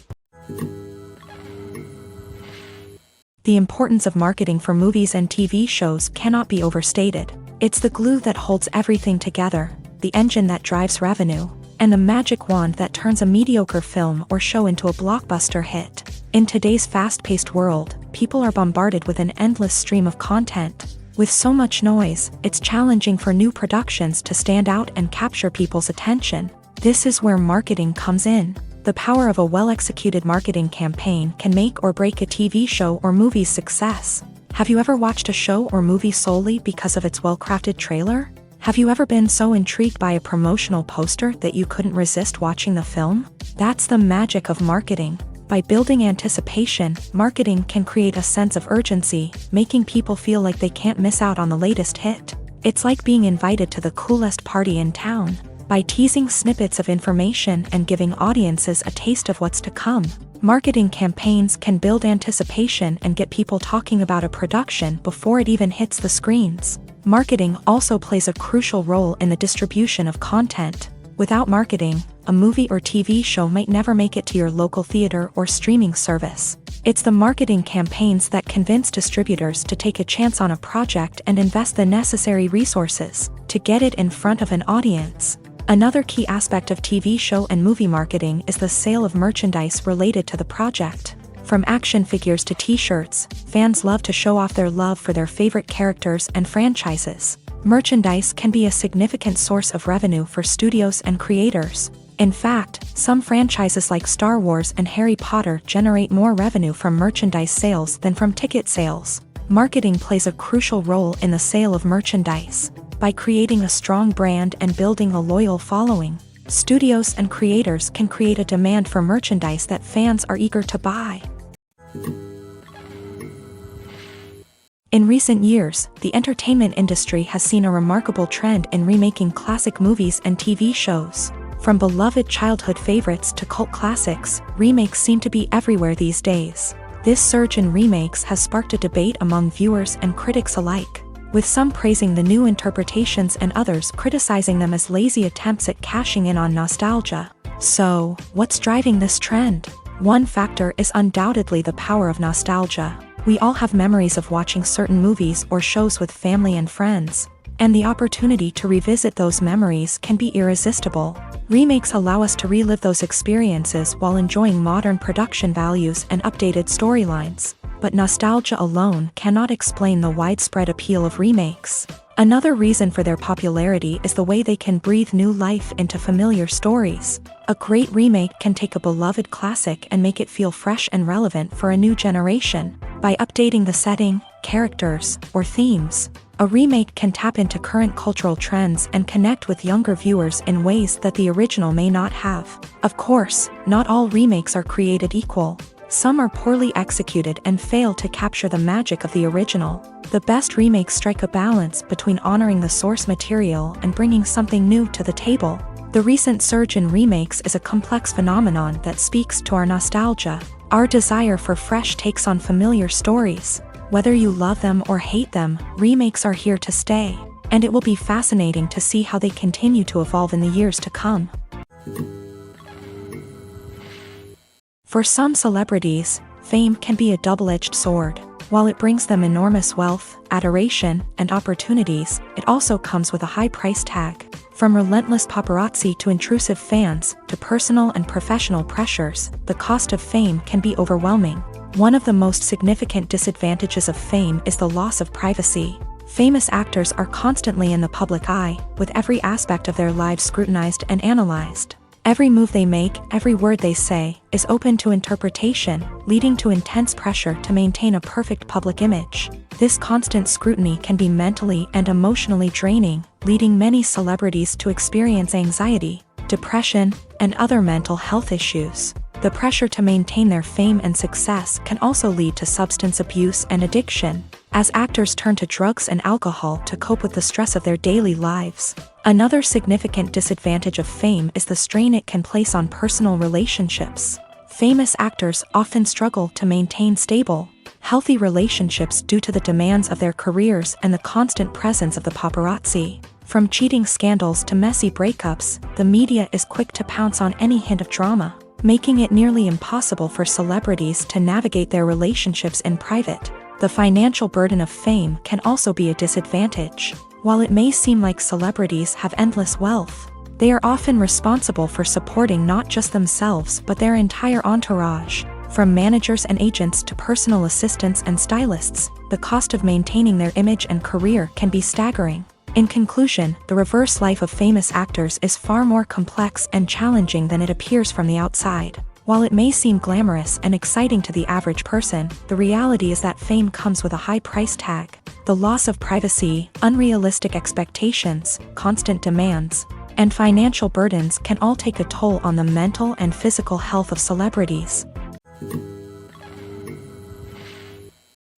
The importance of marketing for movies and TV shows cannot be overstated. It's the glue that holds everything together, the engine that drives revenue, and the magic wand that turns a mediocre film or show into a blockbuster hit. In today's fast-paced world, people are bombarded with an endless stream of content. With so much noise, it's challenging for new productions to stand out and capture people's attention. This is where marketing comes in. The power of a well-executed marketing campaign can make or break a TV show or movie's success. Have you ever watched a show or movie solely because of its well-crafted trailer? Have you ever been so intrigued by a promotional poster that you couldn't resist watching the film? That's the magic of marketing. By building anticipation, marketing can create a sense of urgency, making people feel like they can't miss out on the latest hit. It's like being invited to the coolest party in town. By teasing snippets of information and giving audiences a taste of what's to come, marketing campaigns can build anticipation and get people talking about a production before it even hits the screens. Marketing also plays a crucial role in the distribution of content. Without marketing, a movie or TV show might never make it to your local theater or streaming service. It's the marketing campaigns that convince distributors to take a chance on a project and invest the necessary resources to get it in front of an audience. Another key aspect of TV show and movie marketing is the sale of merchandise related to the project. From action figures to t-shirts, fans love to show off their love for their favorite characters and franchises. Merchandise can be a significant source of revenue for studios and creators. In fact, some franchises like Star Wars and Harry Potter generate more revenue from merchandise sales than from ticket sales. Marketing plays a crucial role in the sale of merchandise. By creating a strong brand and building a loyal following, studios and creators can create a demand for merchandise that fans are eager to buy. In recent years, the entertainment industry has seen a remarkable trend in remaking classic movies and TV shows. From beloved childhood favorites to cult classics, remakes seem to be everywhere these days. This surge in remakes has sparked a debate among viewers and critics alike, with some praising the new interpretations and others criticizing them as lazy attempts at cashing in on nostalgia. So, what's driving this trend? One factor is undoubtedly the power of nostalgia. We all have memories of watching certain movies or shows with family and friends, and the opportunity to revisit those memories can be irresistible. Remakes allow us to relive those experiences while enjoying modern production values and updated storylines. But nostalgia alone cannot explain the widespread appeal of remakes. Another reason for their popularity is the way they can breathe new life into familiar stories. A great remake can take a beloved classic and make it feel fresh and relevant for a new generation. By updating the setting, characters, or themes, a remake can tap into current cultural trends and connect with younger viewers in ways that the original may not have. Of course, not all remakes are created equal. Some are poorly executed and fail to capture the magic of the original. The best remakes strike a balance between honoring the source material and bringing something new to the table. The recent surge in remakes is a complex phenomenon that speaks to our nostalgia, our desire for fresh takes on familiar stories. Whether you love them or hate them, remakes are here to stay, and it will be fascinating to see how they continue to evolve in the years to come. For some celebrities, fame can be a double-edged sword. While it brings them enormous wealth, adoration, and opportunities, it also comes with a high price tag. From relentless paparazzi to intrusive fans, to personal and professional pressures, the cost of fame can be overwhelming. One of the most significant disadvantages of fame is the loss of privacy. Famous actors are constantly in the public eye, with every aspect of their lives scrutinized and analyzed. Every move they make, every word they say, is open to interpretation, leading to intense pressure to maintain a perfect public image. This constant scrutiny can be mentally and emotionally draining, leading many celebrities to experience anxiety, depression, and other mental health issues. The pressure to maintain their fame and success can also lead to substance abuse and addiction, as actors turn to drugs and alcohol to cope with the stress of their daily lives. Another significant disadvantage of fame is the strain it can place on personal relationships. Famous actors often struggle to maintain stable, healthy relationships due to the demands of their careers and the constant presence of the paparazzi. From cheating scandals to messy breakups, the media is quick to pounce on any hint of drama. making it nearly impossible for celebrities to navigate their relationships in private. The financial burden of fame can also be a disadvantage. While it may seem like celebrities have endless wealth, they are often responsible for supporting not just themselves but their entire entourage. From managers and agents to personal assistants and stylists, the cost of maintaining their image and career can be staggering. In conclusion, the reverse life of famous actors is far more complex and challenging than it appears from the outside. While it may seem glamorous and exciting to the average person, the reality is that fame comes with a high price tag. The loss of privacy, unrealistic expectations, constant demands, and financial burdens can all take a toll on the mental and physical health of celebrities.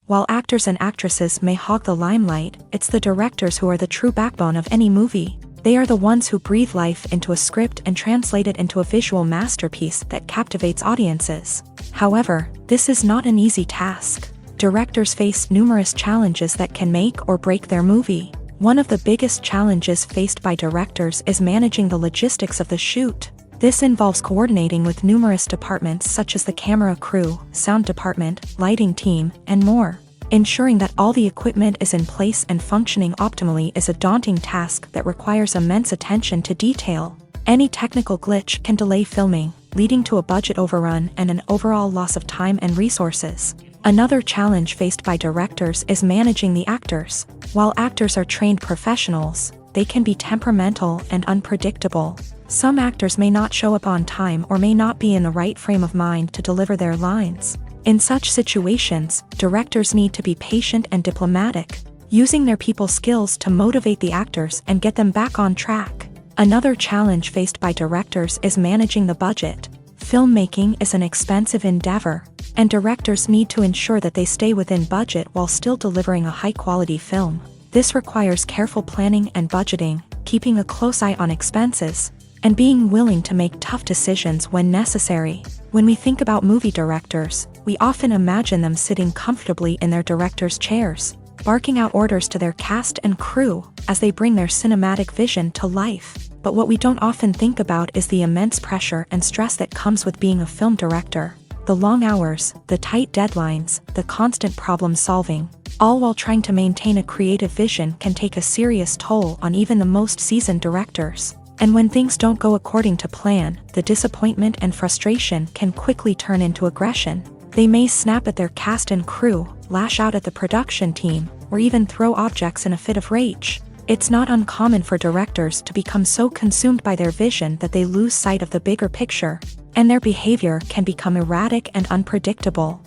While actors and actresses may hog the limelight, it's the directors who are the true backbone of any movie. They are the ones who breathe life into a script and translate it into a visual masterpiece that captivates audiences. However, this is not an easy task. Directors face numerous challenges that can make or break their movie. One of the biggest challenges faced by directors is managing the logistics of the shoot. This involves coordinating with numerous departments such as the camera crew, sound department, lighting team, and more. Ensuring that all the equipment is in place and functioning optimally is a daunting task that requires immense attention to detail. Any technical glitch can delay filming, leading to a budget overrun and an overall loss of time and resources. Another challenge faced by directors is managing the actors. While actors are trained professionals, they can be temperamental and unpredictable. Some actors may not show up on time or may not be in the right frame of mind to deliver their lines. In such situations, directors need to be patient and diplomatic, using their people skills to motivate the actors and get them back on track. Another challenge faced by directors is managing the budget. Filmmaking is an expensive endeavor, and directors need to ensure that they stay within budget while still delivering a high-quality film. This requires careful planning and budgeting, keeping a close eye on expenses, and being willing to make tough decisions when necessary. When we think about movie directors, we often imagine them sitting comfortably in their director's chairs, barking out orders to their cast and crew as they bring their cinematic vision to life. But what we don't often think about is the immense pressure and stress that comes with being a film director. The long hours, the tight deadlines, the constant problem solving, all while trying to maintain a creative vision can take a serious toll on even the most seasoned directors. And when things don't go according to plan, the disappointment and frustration can quickly turn into aggression. They may snap at their cast and crew, lash out at the production team, or even throw objects in a fit of rage. It's not uncommon for directors to become so consumed by their vision that they lose sight of the bigger picture, and their behavior can become erratic and unpredictable.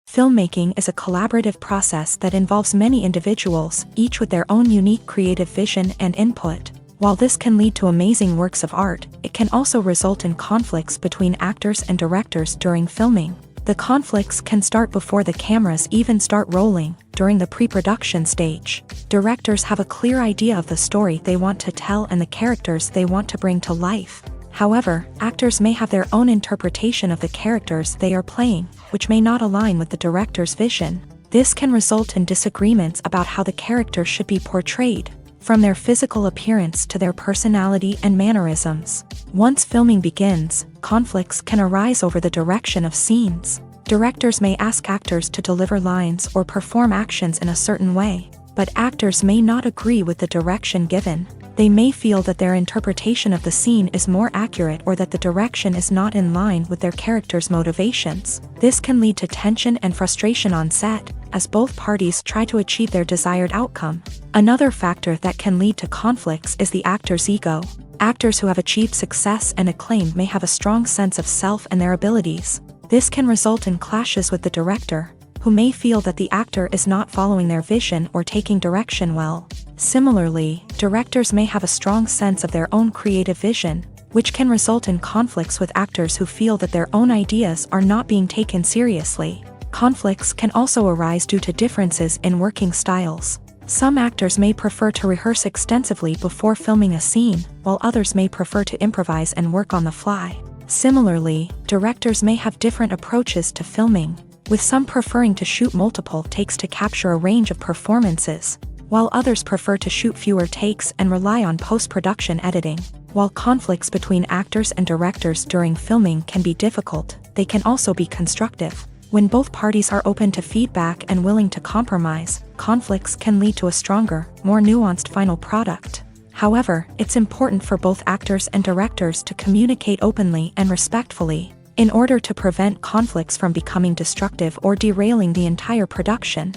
Filmmaking is a collaborative process that involves many individuals, each with their own unique creative vision and input. While this can lead to amazing works of art, it can also result in conflicts between actors and directors during filming. The conflicts can start before the cameras even start rolling, during the pre-production stage. Directors have a clear idea of the story they want to tell and the characters they want to bring to life. However, actors may have their own interpretation of the characters they are playing, which may not align with the director's vision. This can result in disagreements about how the character should be portrayed, from their physical appearance to their personality and mannerisms. Once filming begins, conflicts can arise over the direction of scenes. Directors may ask actors to deliver lines or perform actions in a certain way, but actors may not agree with the direction given. They may feel that their interpretation of the scene is more accurate or that the direction is not in line with their character's motivations. This can lead to tension and frustration on set, as both parties try to achieve their desired outcome. Another factor that can lead to conflicts is the actor's ego. Actors who have achieved success and acclaim may have a strong sense of self and their abilities. This can result in clashes with the director, who may feel that the actor is not following their vision or taking direction well. Similarly, directors may have a strong sense of their own creative vision, which can result in conflicts with actors who feel that their own ideas are not being taken seriously. Conflicts can also arise due to differences in working styles. Some actors may prefer to rehearse extensively before filming a scene, while others may prefer to improvise and work on the fly. Similarly, directors may have different approaches to filming, with some preferring to shoot multiple takes to capture a range of performances, while others prefer to shoot fewer takes and rely on post-production editing. While conflicts between actors and directors during filming can be difficult, they can also be constructive. When both parties are open to feedback and willing to compromise, conflicts can lead to a stronger, more nuanced final product. However, it's important for both actors and directors to communicate openly and respectfully, in order to prevent conflicts from becoming destructive or derailing the entire production.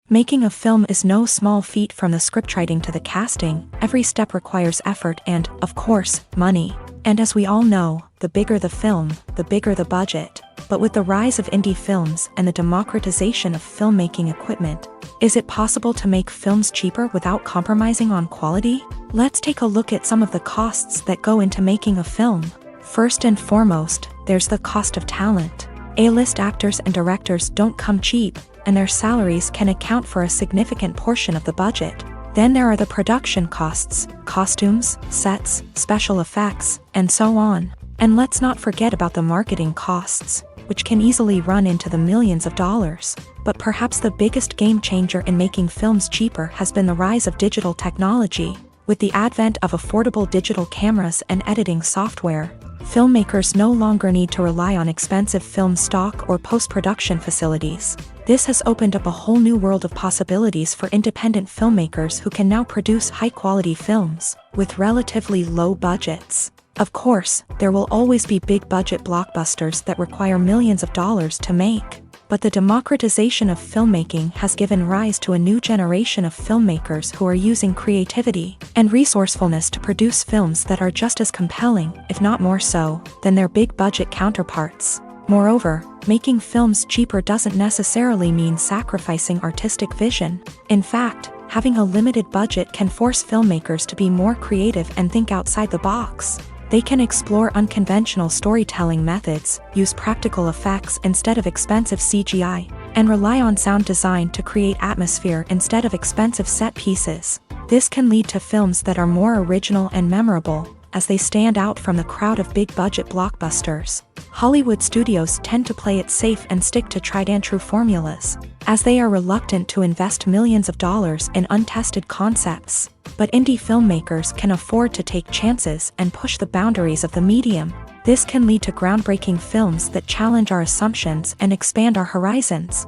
Making a film is no small feat. From the scriptwriting to the casting, every step requires effort and, of course, money. And as we all know, the bigger the film, the bigger the budget. But with the rise of indie films and the democratization of filmmaking equipment, is it possible to make films cheaper without compromising on quality? Let's take a look at some of the costs that go into making a film. First and foremost, there's the cost of talent. A-list actors and directors don't come cheap, and their salaries can account for a significant portion of the budget. Then there are the production costs, costumes, sets, special effects, and so on. And let's not forget about the marketing costs, which can easily run into the millions of dollars. But perhaps the biggest game changer in making films cheaper has been the rise of digital technology. With the advent of affordable digital cameras and editing software, filmmakers no longer need to rely on expensive film stock or post-production facilities. This has opened up a whole new world of possibilities for independent filmmakers who can now produce high-quality films with relatively low budgets. Of course, there will always be big-budget blockbusters that require millions of dollars to make. But the democratization of filmmaking has given rise to a new generation of filmmakers who are using creativity and resourcefulness to produce films that are just as compelling, if not more so, than their big-budget counterparts. Moreover, making films cheaper doesn't necessarily mean sacrificing artistic vision. In fact, having a limited budget can force filmmakers to be more creative and think outside the box. They can explore unconventional storytelling methods, use practical effects instead of expensive CGI, and rely on sound design to create atmosphere instead of expensive set pieces. This can lead to films that are more original and memorable, as they stand out from the crowd of big-budget blockbusters. Hollywood studios tend to play it safe and stick to tried-and-true formulas, as they are reluctant to invest millions of dollars in untested concepts. But indie filmmakers can afford to take chances and push the boundaries of the medium. This can lead to groundbreaking films that challenge our assumptions and expand our horizons.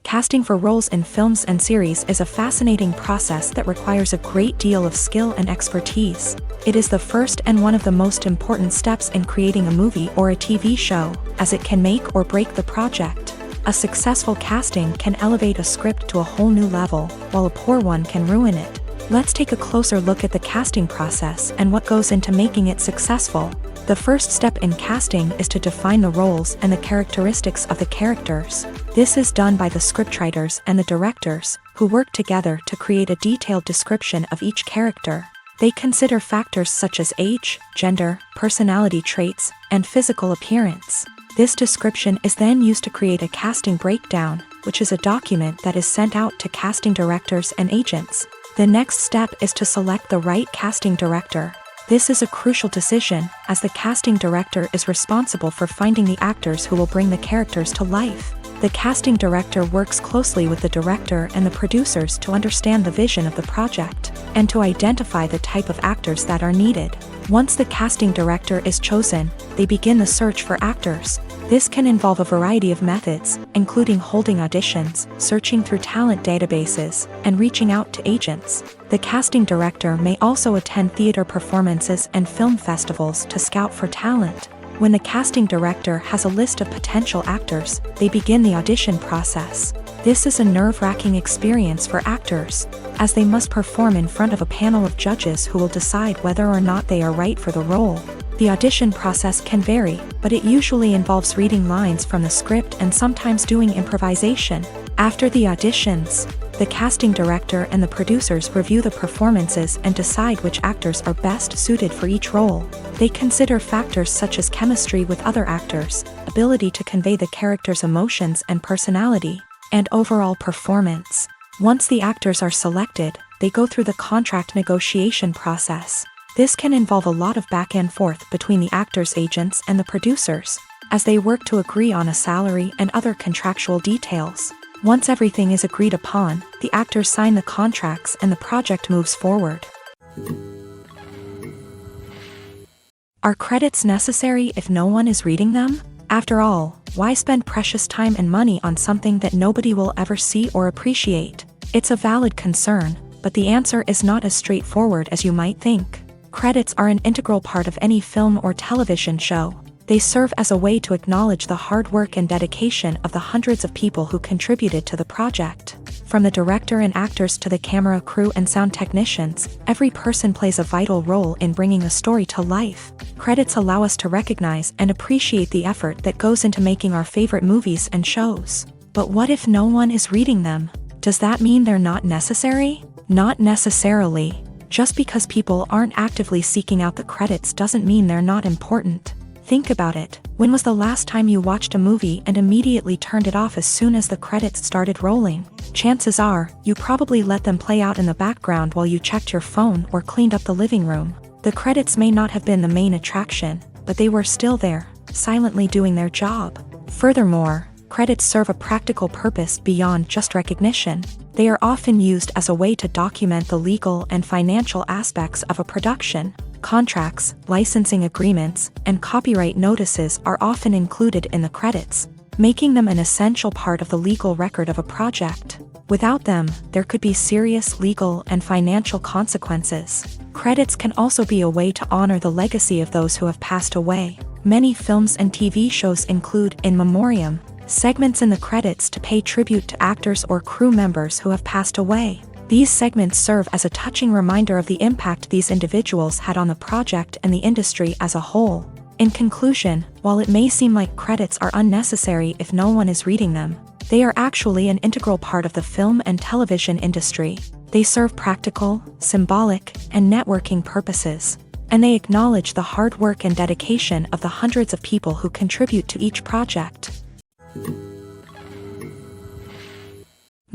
Casting for roles in films and series is a fascinating process that requires a great deal of skill and expertise. It is the first and one of the most important steps in creating a movie or a TV show, as it can make or break the project. A successful casting can elevate a script to a whole new level, while a poor one can ruin it. Let's take a closer look at the casting process and what goes into making it successful. The first step in casting is to define the roles and the characteristics of the characters. This is done by the scriptwriters and the directors, who work together to create a detailed description of each character. They consider factors such as age, gender, personality traits, and physical appearance. This description is then used to create a casting breakdown, which is a document that is sent out to casting directors and agents. The next step is to select the right casting director. This is a crucial decision, as the casting director is responsible for finding the actors who will bring the characters to life. The casting director works closely with the director and the producers to understand the vision of the project, and to identify the type of actors that are needed. Once the casting director is chosen, they begin the search for actors. This can involve a variety of methods, including holding auditions, searching through talent databases, and reaching out to agents. The casting director may also attend theater performances and film festivals to scout for talent. When the casting director has a list of potential actors, they begin the audition process. This is a nerve-wracking experience for actors, as they must perform in front of a panel of judges who will decide whether or not they are right for the role. The audition process can vary, but it usually involves reading lines from the script and sometimes doing improvisation. After the auditions, the casting director and the producers review the performances and decide which actors are best suited for each role. They consider factors such as chemistry with other actors, ability to convey the character's emotions and personality, and overall performance. Once the actors are selected, they go through the contract negotiation process. This can involve a lot of back and forth between the actors' agents and the producers, as they work to agree on a salary and other contractual details. Once everything is agreed upon, the actors sign the contracts and the project moves forward. Are credits necessary if no one is reading them? After all, why spend precious time and money on something that nobody will ever see or appreciate? It's a valid concern, but the answer is not as straightforward as you might think. Credits are an integral part of any film or television show. They serve as a way to acknowledge the hard work and dedication of the hundreds of people who contributed to the project. From the director and actors to the camera crew and sound technicians, every person plays a vital role in bringing a story to life. Credits allow us to recognize and appreciate the effort that goes into making our favorite movies and shows. But what if no one is reading them? Does that mean they're not necessary? Not necessarily. Just because people aren't actively seeking out the credits doesn't mean they're not important. Think about it. When was the last time you watched a movie and immediately turned it off as soon as the credits started rolling? Chances are, you probably let them play out in the background while you checked your phone or cleaned up the living room. The credits may not have been the main attraction, but they were still there, silently doing their job. Furthermore, credits serve a practical purpose beyond just recognition. They are often used as a way to document the legal and financial aspects of a production. Contracts, licensing agreements, and copyright notices are often included in the credits, making them an essential part of the legal record of a project. Without them, there could be serious legal and financial consequences. Credits can also be a way to honor the legacy of those who have passed away. Many films and TV shows include in memoriam segments in the credits to pay tribute to actors or crew members who have passed away. These segments serve as a touching reminder of the impact these individuals had on the project and the industry as a whole. In conclusion, while it may seem like credits are unnecessary if no one is reading them, they are actually an integral part of the film and television industry. They serve practical, symbolic, and networking purposes, and they acknowledge the hard work and dedication of the hundreds of people who contribute to each project.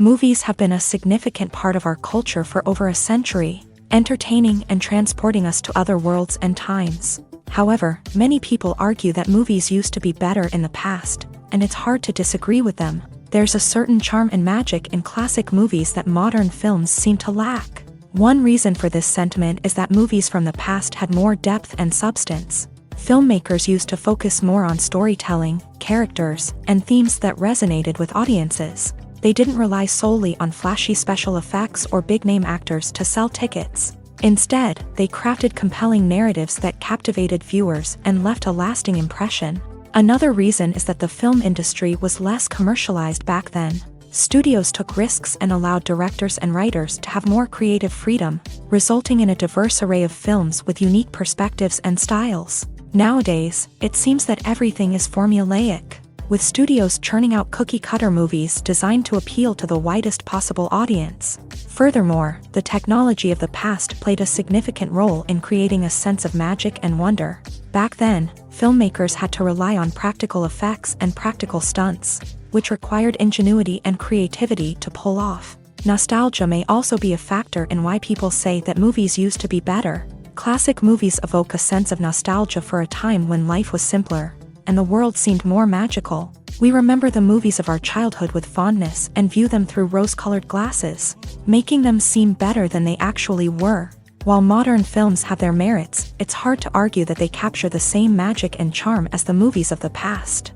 Movies have been a significant part of our culture for over a century, entertaining and transporting us to other worlds and times. However, many people argue that movies used to be better in the past, and it's hard to disagree with them. There's a certain charm and magic in classic movies that modern films seem to lack. One reason for this sentiment is that movies from the past had more depth and substance. Filmmakers used to focus more on storytelling, characters, and themes that resonated with audiences. They didn't rely solely on flashy special effects or big-name actors to sell tickets. Instead, they crafted compelling narratives that captivated viewers and left a lasting impression. Another reason is that the film industry was less commercialized back then. Studios took risks and allowed directors and writers to have more creative freedom, resulting in a diverse array of films with unique perspectives and styles. Nowadays, it seems that everything is formulaic, with studios churning out cookie-cutter movies designed to appeal to the widest possible audience. Furthermore, the technology of the past played a significant role in creating a sense of magic and wonder. Back then, filmmakers had to rely on practical effects and practical stunts, which required ingenuity and creativity to pull off. Nostalgia may also be a factor in why people say that movies used to be better. Classic movies evoke a sense of nostalgia for a time when life was simpler, and the world seemed more magical. We remember the movies of our childhood with fondness and view them through rose-colored glasses, making them seem better than they actually were. While modern films have their merits, it's hard to argue that they capture the same magic and charm as the movies of the past.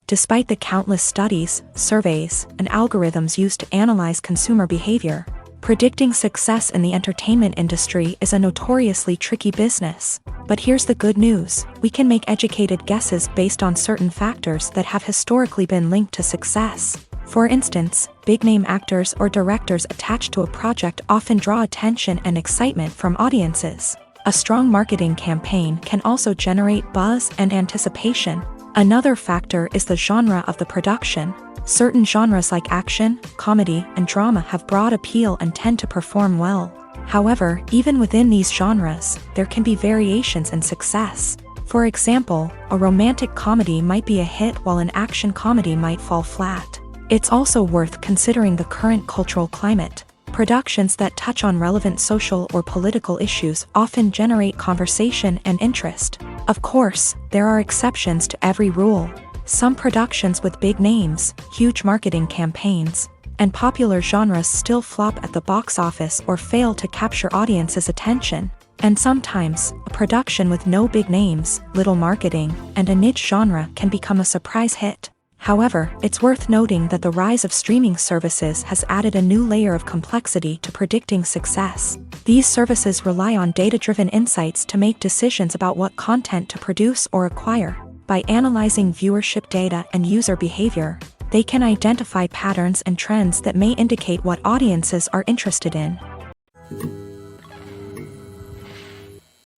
Despite the countless studies, surveys, and algorithms used to analyze consumer behavior, predicting success in the entertainment industry is a notoriously tricky business. But here's the good news: we can make educated guesses based on certain factors that have historically been linked to success. For instance, big-name actors or directors attached to a project often draw attention and excitement from audiences. A strong marketing campaign can also generate buzz and anticipation. Another factor is the genre of the production. Certain genres like action, comedy, and drama have broad appeal and tend to perform well. However, even within these genres, there can be variations in success. For example, a romantic comedy might be a hit while an action comedy might fall flat. It's also worth considering the current cultural climate. Productions that touch on relevant social or political issues often generate conversation and interest. Of course, there are exceptions to every rule. Some productions with big names, huge marketing campaigns, and popular genres still flop at the box office or fail to capture audiences' attention. And sometimes, a production with no big names, little marketing, and a niche genre can become a surprise hit. However, it's worth noting that the rise of streaming services has added a new layer of complexity to predicting success. These services rely on data-driven insights to make decisions about what content to produce or acquire. By analyzing viewership data and user behavior, they can identify patterns and trends that may indicate what audiences are interested in.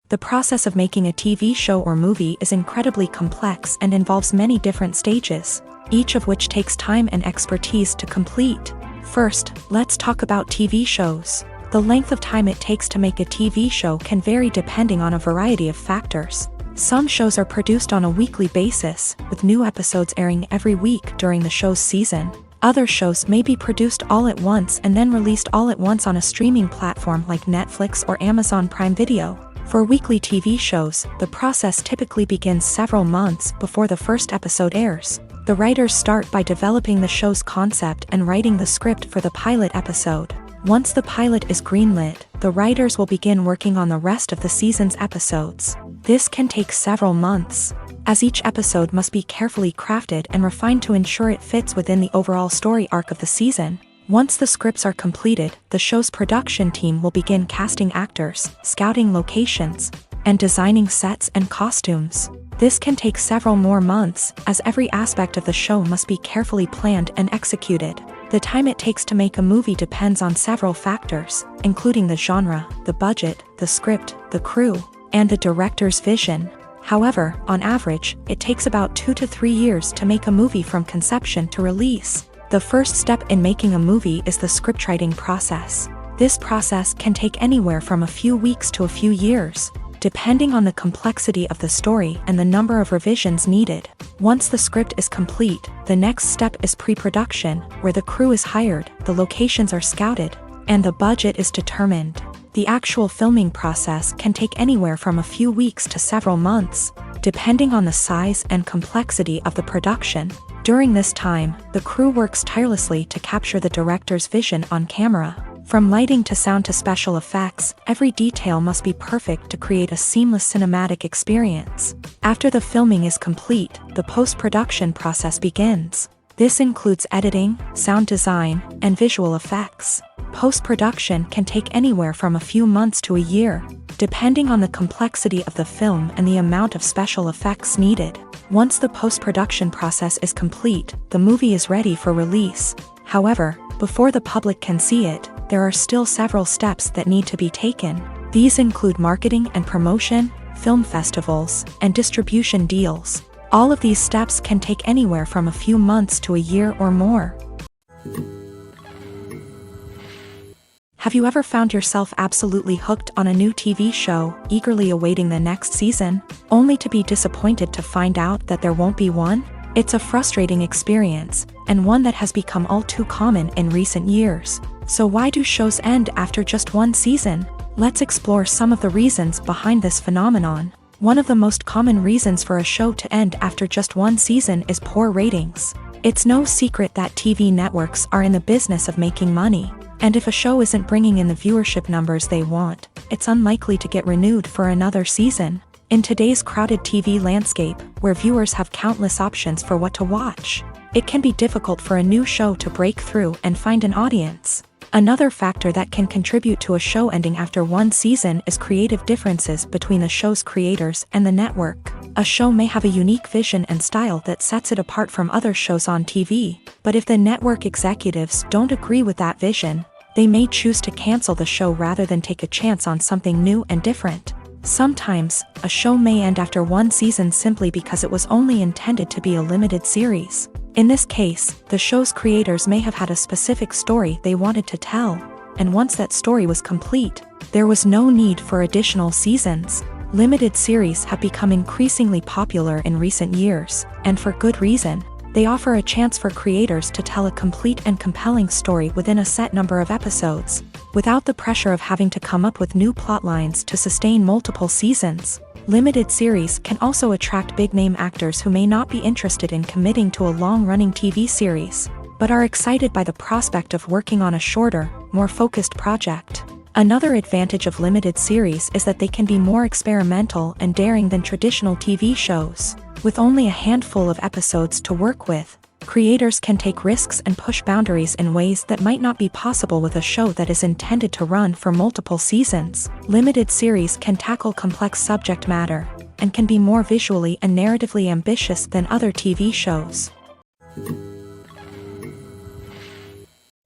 The process of making a TV show or movie is incredibly complex and involves many different stages, each of which takes time and expertise to complete. First, let's talk about TV shows. The length of time it takes to make a TV show can vary depending on a variety of factors. Some shows are produced on a weekly basis, with new episodes airing every week during the show's season. Other shows may be produced all at once and then released all at once on a streaming platform like Netflix or Amazon Prime Video. For weekly TV shows, the process typically begins several months before the first episode airs. The writers start by developing the show's concept and writing the script for the pilot episode. Once the pilot is greenlit, the writers will begin working on the rest of the season's episodes. This can take several months, as each episode must be carefully crafted and refined to ensure it fits within the overall story arc of the season. Once the scripts are completed, the show's production team will begin casting actors, scouting locations, and designing sets and costumes. This can take several more months, as every aspect of the show must be carefully planned and executed. The time it takes to make a movie depends on several factors, including the genre, the budget, the script, the crew, and the director's vision. However, on average, it takes about 2 to 3 years to make a movie from conception to release. The first step in making a movie is the scriptwriting process. This process can take anywhere from a few weeks to a few years, depending on the complexity of the story and the number of revisions needed. Once the script is complete, the next step is pre-production, where the crew is hired, the locations are scouted, and the budget is determined. The actual filming process can take anywhere from a few weeks to several months, depending on the size and complexity of the production. During this time, the crew works tirelessly to capture the director's vision on camera. From lighting to sound to special effects, every detail must be perfect to create a seamless cinematic experience. After the filming is complete, the post-production process begins. This includes editing, sound design, and visual effects. Post-production can take anywhere from a few months to a year, depending on the complexity of the film and the amount of special effects needed. Once the post-production process is complete, the movie is ready for release. However, before the public can see it, there are still several steps that need to be taken. These include marketing and promotion, film festivals, and distribution deals. All of these steps can take anywhere from a few months to a year or more. Have you ever found yourself absolutely hooked on a new TV show, eagerly awaiting the next season, only to be disappointed to find out that there won't be one? It's a frustrating experience, and one that has become all too common in recent years. So why do shows end after just one season? Let's explore some of the reasons behind this phenomenon. One of the most common reasons for a show to end after just one season is poor ratings. It's no secret that TV networks are in the business of making money. And if a show isn't bringing in the viewership numbers they want, it's unlikely to get renewed for another season. In today's crowded TV landscape, where viewers have countless options for what to watch, it can be difficult for a new show to break through and find an audience. Another factor that can contribute to a show ending after one season is creative differences between the show's creators and the network. A show may have a unique vision and style that sets it apart from other shows on TV, but if the network executives don't agree with that vision, they may choose to cancel the show rather than take a chance on something new and different. Sometimes, a show may end after one season simply because it was only intended to be a limited series. In this case, the show's creators may have had a specific story they wanted to tell, and once that story was complete, there was no need for additional seasons. Limited series have become increasingly popular in recent years, and for good reason. They offer a chance for creators to tell a complete and compelling story within a set number of episodes, without the pressure of having to come up with new plotlines to sustain multiple seasons. Limited series can also attract big-name actors who may not be interested in committing to a long-running TV series, but are excited by the prospect of working on a shorter, more focused project. Another advantage of limited series is that they can be more experimental and daring than traditional TV shows. With only a handful of episodes to work with, creators can take risks and push boundaries in ways that might not be possible with a show that is intended to run for multiple seasons. Limited series can tackle complex subject matter, and can be more visually and narratively ambitious than other TV shows.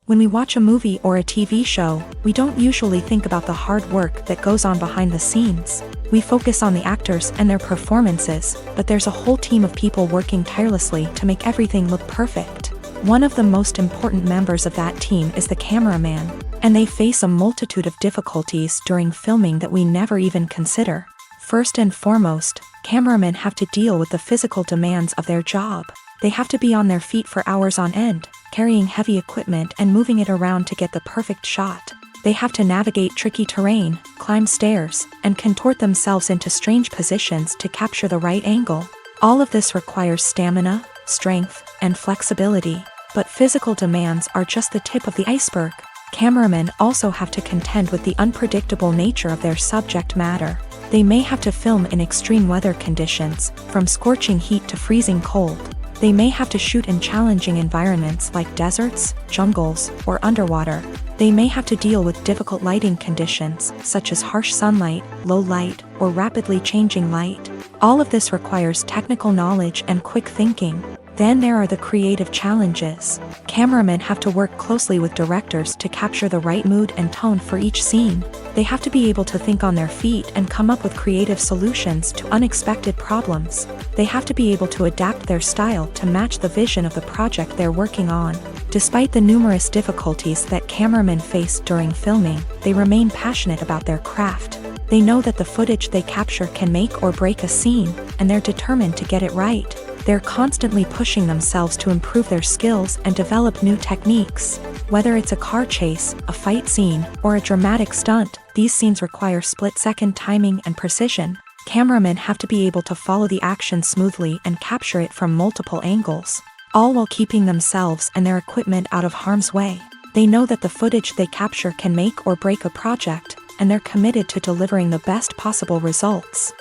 When we watch a movie or a TV show, we don't usually think about the hard work that goes on behind the scenes. We focus on the actors and their performances, but there's a whole team of people working tirelessly to make everything look perfect. One of the most important members of that team is the cameraman, and they face a multitude of difficulties during filming that we never even consider. First and foremost, cameramen have to deal with the physical demands of their job. They have to be on their feet for hours on end, carrying heavy equipment and moving it around to get the perfect shot. They have to navigate tricky terrain, climb stairs, and contort themselves into strange positions to capture the right angle. All of this requires stamina, strength, and flexibility. But physical demands are just the tip of the iceberg. Cameramen also have to contend with the unpredictable nature of their subject matter. They may have to film in extreme weather conditions, from scorching heat to freezing cold. They may have to shoot in challenging environments like deserts, jungles, or underwater. They may have to deal with difficult lighting conditions, such as harsh sunlight, low light, or rapidly changing light. All of this requires technical knowledge and quick thinking. Then there are the creative challenges. Cameramen have to work closely with directors to capture the right mood and tone for each scene. They have to be able to think on their feet and come up with creative solutions to unexpected problems. They have to be able to adapt their style to match the vision of the project they're working on. Despite the numerous difficulties that cameramen face during filming, they remain passionate about their craft. They know that the footage they capture can make or break a scene, and they're determined to get it right. They're constantly pushing themselves to improve their skills and develop new techniques. Whether it's a car chase, a fight scene, or a dramatic stunt, these scenes require split-second timing and precision. Cameramen have to be able to follow the action smoothly and capture it from multiple angles, all while keeping themselves and their equipment out of harm's way. They know that the footage they capture can make or break a project, and they're committed to delivering the best possible results.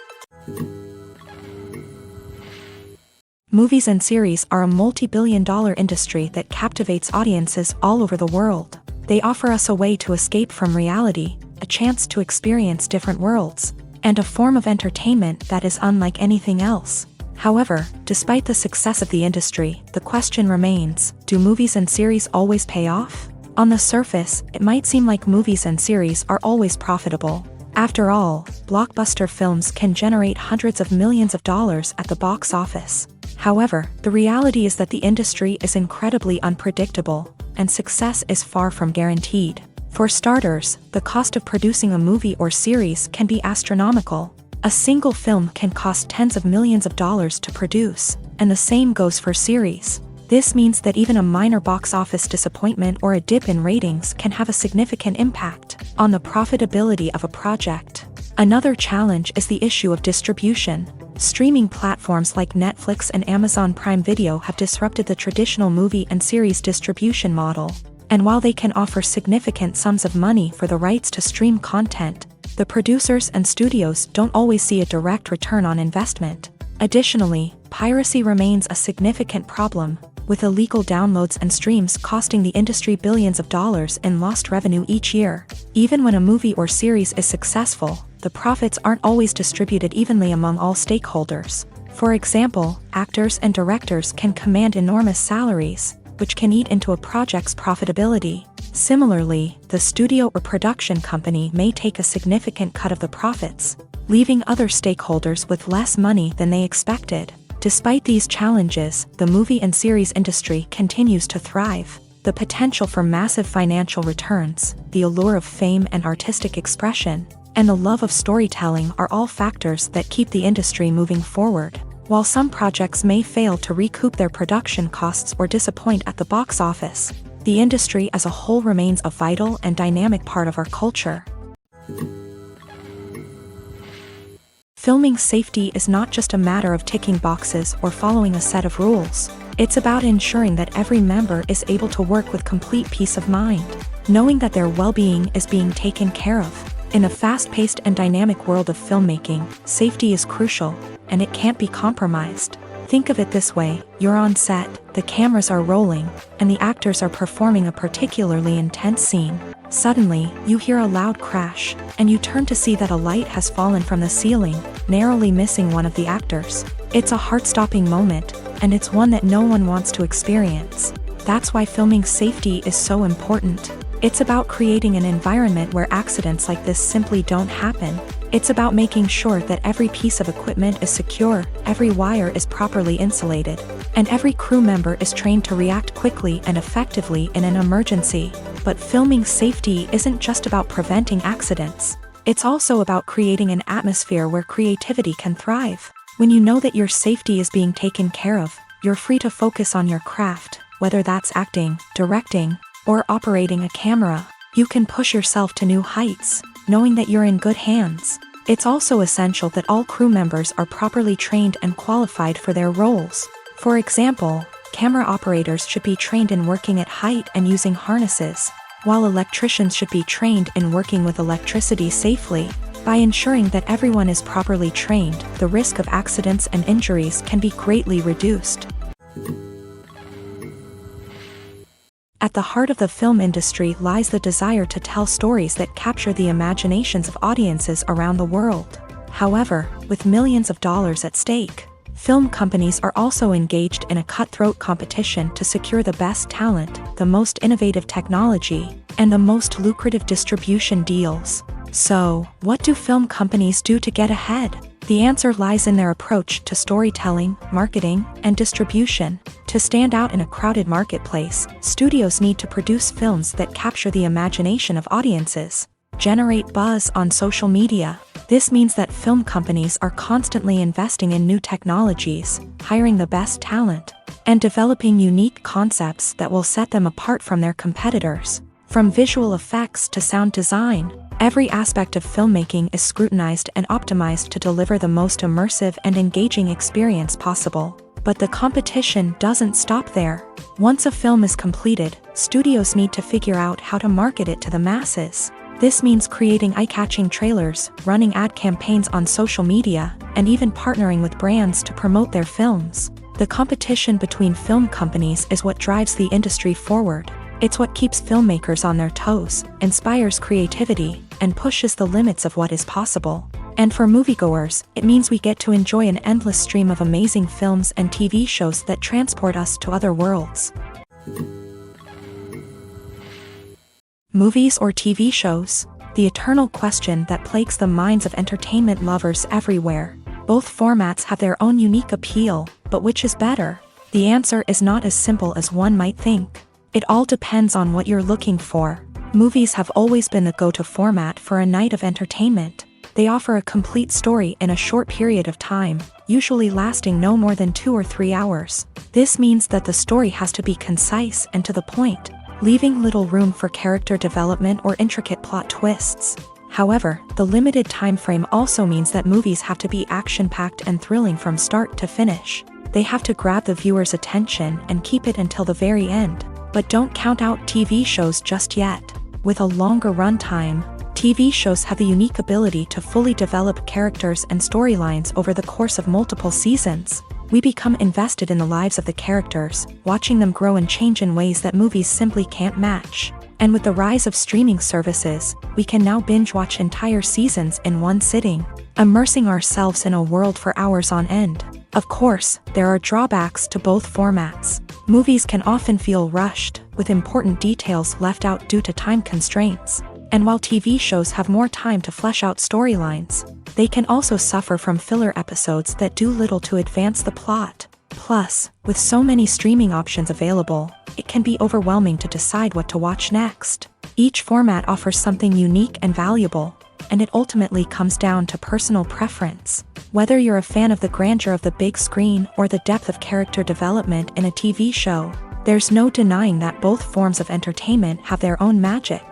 Movies and series are a multi-billion-dollar industry that captivates audiences all over the world. They offer us a way to escape from reality, a chance to experience different worlds, and a form of entertainment that is unlike anything else. However, despite the success of the industry, the question remains, do movies and series always pay off? On the surface, it might seem like movies and series are always profitable. After all, blockbuster films can generate hundreds of millions of dollars at the box office. However, the reality is that the industry is incredibly unpredictable, and success is far from guaranteed. For starters, the cost of producing a movie or series can be astronomical. A single film can cost tens of millions of dollars to produce, and the same goes for series. This means that even a minor box office disappointment or a dip in ratings can have a significant impact on the profitability of a project. Another challenge is the issue of distribution. Streaming platforms like Netflix and Amazon Prime Video have disrupted the traditional movie and series distribution model. And while they can offer significant sums of money for the rights to stream content, the producers and studios don't always see a direct return on investment. Additionally, piracy remains a significant problem, with illegal downloads and streams costing the industry billions of dollars in lost revenue each year. Even when a movie or series is successful, the profits aren't always distributed evenly among all stakeholders. For example, actors and directors can command enormous salaries, which can eat into a project's profitability. Similarly, the studio or production company may take a significant cut of the profits, leaving other stakeholders with less money than they expected. Despite these challenges, the movie and series industry continues to thrive. The potential for massive financial returns, the allure of fame and artistic expression, and the love of storytelling are all factors that keep the industry moving forward. While some projects may fail to recoup their production costs or disappoint at the box office, the industry as a whole remains a vital and dynamic part of our culture. Filming safety is not just a matter of ticking boxes or following a set of rules. It's about ensuring that every member is able to work with complete peace of mind, knowing that their well-being is being taken care of. In a fast-paced and dynamic world of filmmaking, safety is crucial, and it can't be compromised. Think of it this way: you're on set, the cameras are rolling, and the actors are performing a particularly intense scene. Suddenly, you hear a loud crash, and you turn to see that a light has fallen from the ceiling, narrowly missing one of the actors. It's a heart-stopping moment, and it's one that no one wants to experience. That's why filming safety is so important. It's about creating an environment where accidents like this simply don't happen. It's about making sure that every piece of equipment is secure, every wire is properly insulated, and every crew member is trained to react quickly and effectively in an emergency. But filming safety isn't just about preventing accidents. It's also about creating an atmosphere where creativity can thrive. When you know that your safety is being taken care of, you're free to focus on your craft, whether that's acting, directing, or operating a camera. You can push yourself to new heights, knowing that you're in good hands. It's also essential that all crew members are properly trained and qualified for their roles. For example, camera operators should be trained in working at height and using harnesses, while electricians should be trained in working with electricity safely. By ensuring that everyone is properly trained, the risk of accidents and injuries can be greatly reduced. At the heart of the film industry lies the desire to tell stories that capture the imaginations of audiences around the world. However, with millions of dollars at stake, film companies are also engaged in a cutthroat competition to secure the best talent, the most innovative technology, and the most lucrative distribution deals. So, what do film companies do to get ahead? The answer lies in their approach to storytelling, marketing, and distribution. To stand out in a crowded marketplace, studios need to produce films that capture the imagination of audiences, generate buzz on social media. This means that film companies are constantly investing in new technologies, hiring the best talent, and developing unique concepts that will set them apart from their competitors. From visual effects to sound design, every aspect of filmmaking is scrutinized and optimized to deliver the most immersive and engaging experience possible. But the competition doesn't stop there. Once a film is completed, studios need to figure out how to market it to the masses. This means creating eye-catching trailers, running ad campaigns on social media, and even partnering with brands to promote their films. The competition between film companies is what drives the industry forward. It's what keeps filmmakers on their toes, inspires creativity, and pushes the limits of what is possible. And for moviegoers, it means we get to enjoy an endless stream of amazing films and TV shows that transport us to other worlds. Movies or TV shows? The eternal question that plagues the minds of entertainment lovers everywhere. Both formats have their own unique appeal, but which is better? The answer is not as simple as one might think. It all depends on what you're looking for. Movies have always been the go-to format for a night of entertainment. They offer a complete story in a short period of time, usually lasting no more than 2 or 3 hours. This means that the story has to be concise and to the point, leaving little room for character development or intricate plot twists. However, the limited time frame also means that movies have to be action-packed and thrilling from start to finish. They have to grab the viewer's attention and keep it until the very end. But don't count out TV shows just yet. With a longer runtime, TV shows have the unique ability to fully develop characters and storylines over the course of multiple seasons. We become invested in the lives of the characters, watching them grow and change in ways that movies simply can't match. And with the rise of streaming services, we can now binge-watch entire seasons in one sitting, immersing ourselves in a world for hours on end. Of course, there are drawbacks to both formats. Movies can often feel rushed, with important details left out due to time constraints. And while TV shows have more time to flesh out storylines, they can also suffer from filler episodes that do little to advance the plot. Plus, with so many streaming options available, it can be overwhelming to decide what to watch next. Each format offers something unique and valuable, and it ultimately comes down to personal preference. Whether you're a fan of the grandeur of the big screen or the depth of character development in a TV show, there's no denying that both forms of entertainment have their own magic.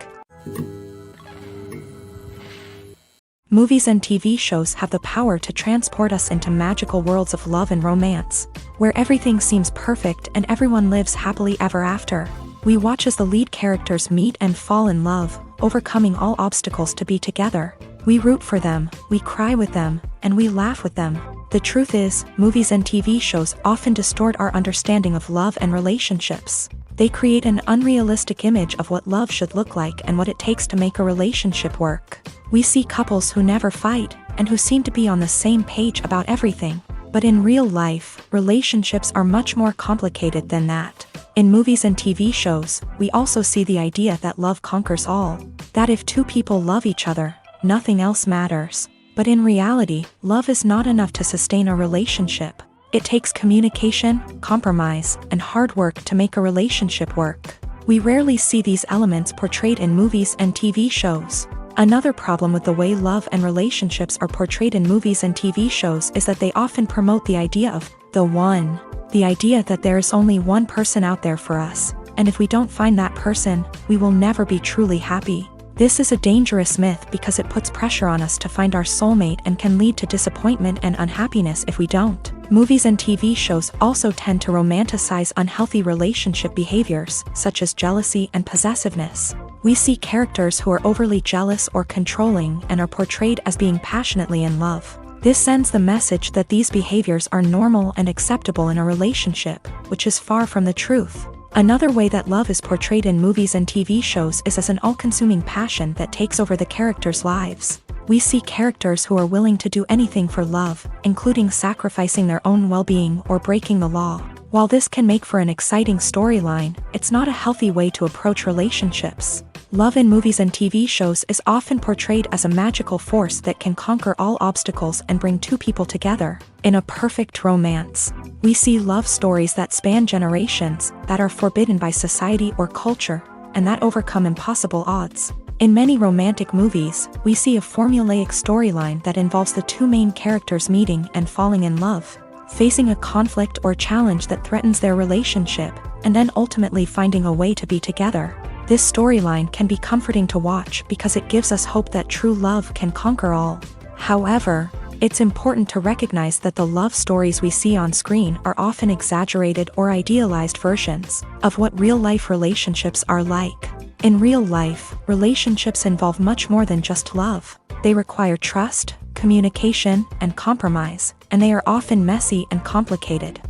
Movies and TV shows have the power to transport us into magical worlds of love and romance, where everything seems perfect and everyone lives happily ever after. We watch as the lead characters meet and fall in love, overcoming all obstacles to be together. We root for them, we cry with them, and we laugh with them. The truth is, movies and TV shows often distort our understanding of love and relationships. They create an unrealistic image of what love should look like and what it takes to make a relationship work. We see couples who never fight, and who seem to be on the same page about everything. But in real life, relationships are much more complicated than that. In movies and TV shows, we also see the idea that love conquers all. That if two people love each other, nothing else matters. But in reality, love is not enough to sustain a relationship. It takes communication, compromise, and hard work to make a relationship work. We rarely see these elements portrayed in movies and TV shows. Another problem with the way love and relationships are portrayed in movies and TV shows is that they often promote the idea of the one. The idea that there is only one person out there for us, and if we don't find that person, we will never be truly happy. This is a dangerous myth because it puts pressure on us to find our soulmate and can lead to disappointment and unhappiness if we don't. Movies and TV shows also tend to romanticize unhealthy relationship behaviors, such as jealousy and possessiveness. We see characters who are overly jealous or controlling and are portrayed as being passionately in love. This sends the message that these behaviors are normal and acceptable in a relationship, which is far from the truth. Another way that love is portrayed in movies and TV shows is as an all-consuming passion that takes over the characters' lives. We see characters who are willing to do anything for love, including sacrificing their own well-being or breaking the law. While this can make for an exciting storyline, it's not a healthy way to approach relationships. Love in movies and TV shows is often portrayed as a magical force that can conquer all obstacles and bring two people together. In a perfect romance, we see love stories that span generations, that are forbidden by society or culture, and that overcome impossible odds. In many romantic movies, we see a formulaic storyline that involves the two main characters meeting and falling in love, facing a conflict or challenge that threatens their relationship, and then ultimately finding a way to be together. This storyline can be comforting to watch because it gives us hope that true love can conquer all. However, it's important to recognize that the love stories we see on screen are often exaggerated or idealized versions of what real-life relationships are like. In real life, relationships involve much more than just love. They require trust, communication, and compromise, and they are often messy and complicated.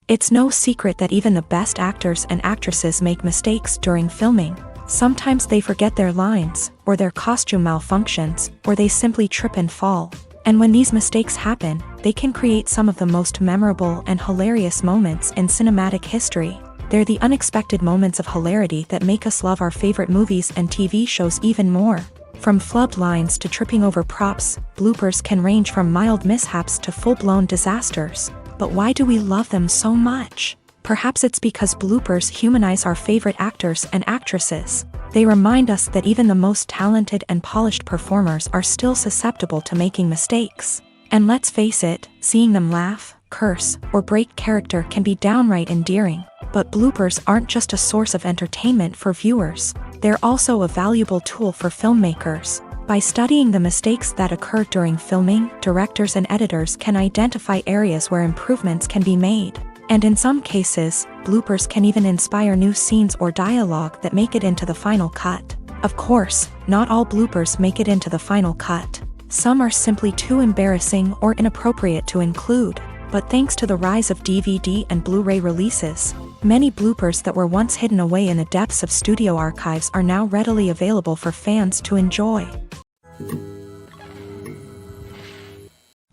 It's no secret that even the best actors and actresses make mistakes during filming. Sometimes they forget their lines, or their costume malfunctions, or they simply trip and fall. And when these mistakes happen, they can create some of the most memorable and hilarious moments in cinematic history. They're the unexpected moments of hilarity that make us love our favorite movies and TV shows even more. From flubbed lines to tripping over props, bloopers can range from mild mishaps to full-blown disasters. But why do we love them so much? Perhaps it's because bloopers humanize our favorite actors and actresses. They remind us that even the most talented and polished performers are still susceptible to making mistakes. And let's face it, seeing them laugh, curse, or break character can be downright endearing. But bloopers aren't just a source of entertainment for viewers. They're also a valuable tool for filmmakers. By studying the mistakes that occur during filming, directors and editors can identify areas where improvements can be made. And in some cases, bloopers can even inspire new scenes or dialogue that make it into the final cut. Of course, not all bloopers make it into the final cut. Some are simply too embarrassing or inappropriate to include. But thanks to the rise of DVD and Blu-ray releases, many bloopers that were once hidden away in the depths of studio archives are now readily available for fans to enjoy.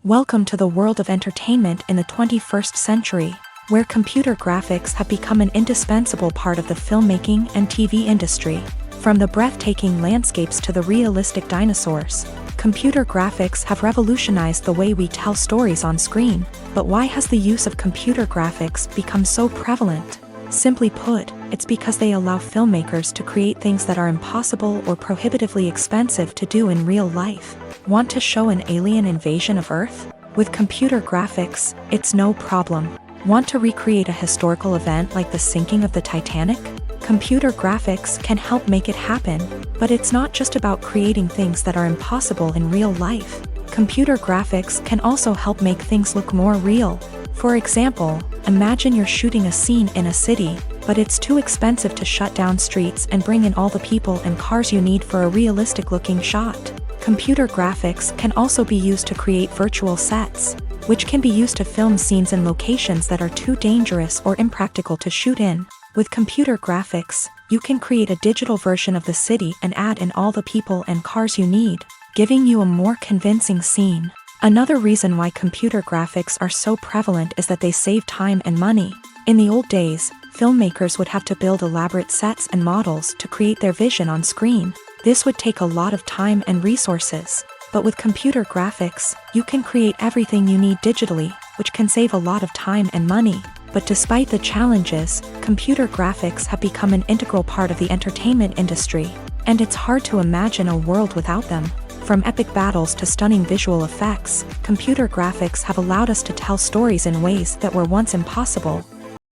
Welcome to the world of entertainment in the 21st century, where computer graphics have become an indispensable part of the filmmaking and TV industry. From the breathtaking landscapes to the realistic dinosaurs, computer graphics have revolutionized the way we tell stories on screen. But why has the use of computer graphics become so prevalent? Simply put, it's because they allow filmmakers to create things that are impossible or prohibitively expensive to do in real life. Want to show an alien invasion of Earth? With computer graphics, it's no problem. Want to recreate a historical event like the sinking of the Titanic? Computer graphics can help make it happen, but it's not just about creating things that are impossible in real life. Computer graphics can also help make things look more real. For example, imagine you're shooting a scene in a city, but it's too expensive to shut down streets and bring in all the people and cars you need for a realistic-looking shot. Computer graphics can also be used to create virtual sets, which can be used to film scenes in locations that are too dangerous or impractical to shoot in. With computer graphics, you can create a digital version of the city and add in all the people and cars you need, giving you a more convincing scene. Another reason why computer graphics are so prevalent is that they save time and money. In the old days, filmmakers would have to build elaborate sets and models to create their vision on screen. This would take a lot of time and resources. But with computer graphics, you can create everything you need digitally, which can save a lot of time and money. But despite the challenges, computer graphics have become an integral part of the entertainment industry, and it's hard to imagine a world without them. From epic battles to stunning visual effects, computer graphics have allowed us to tell stories in ways that were once impossible.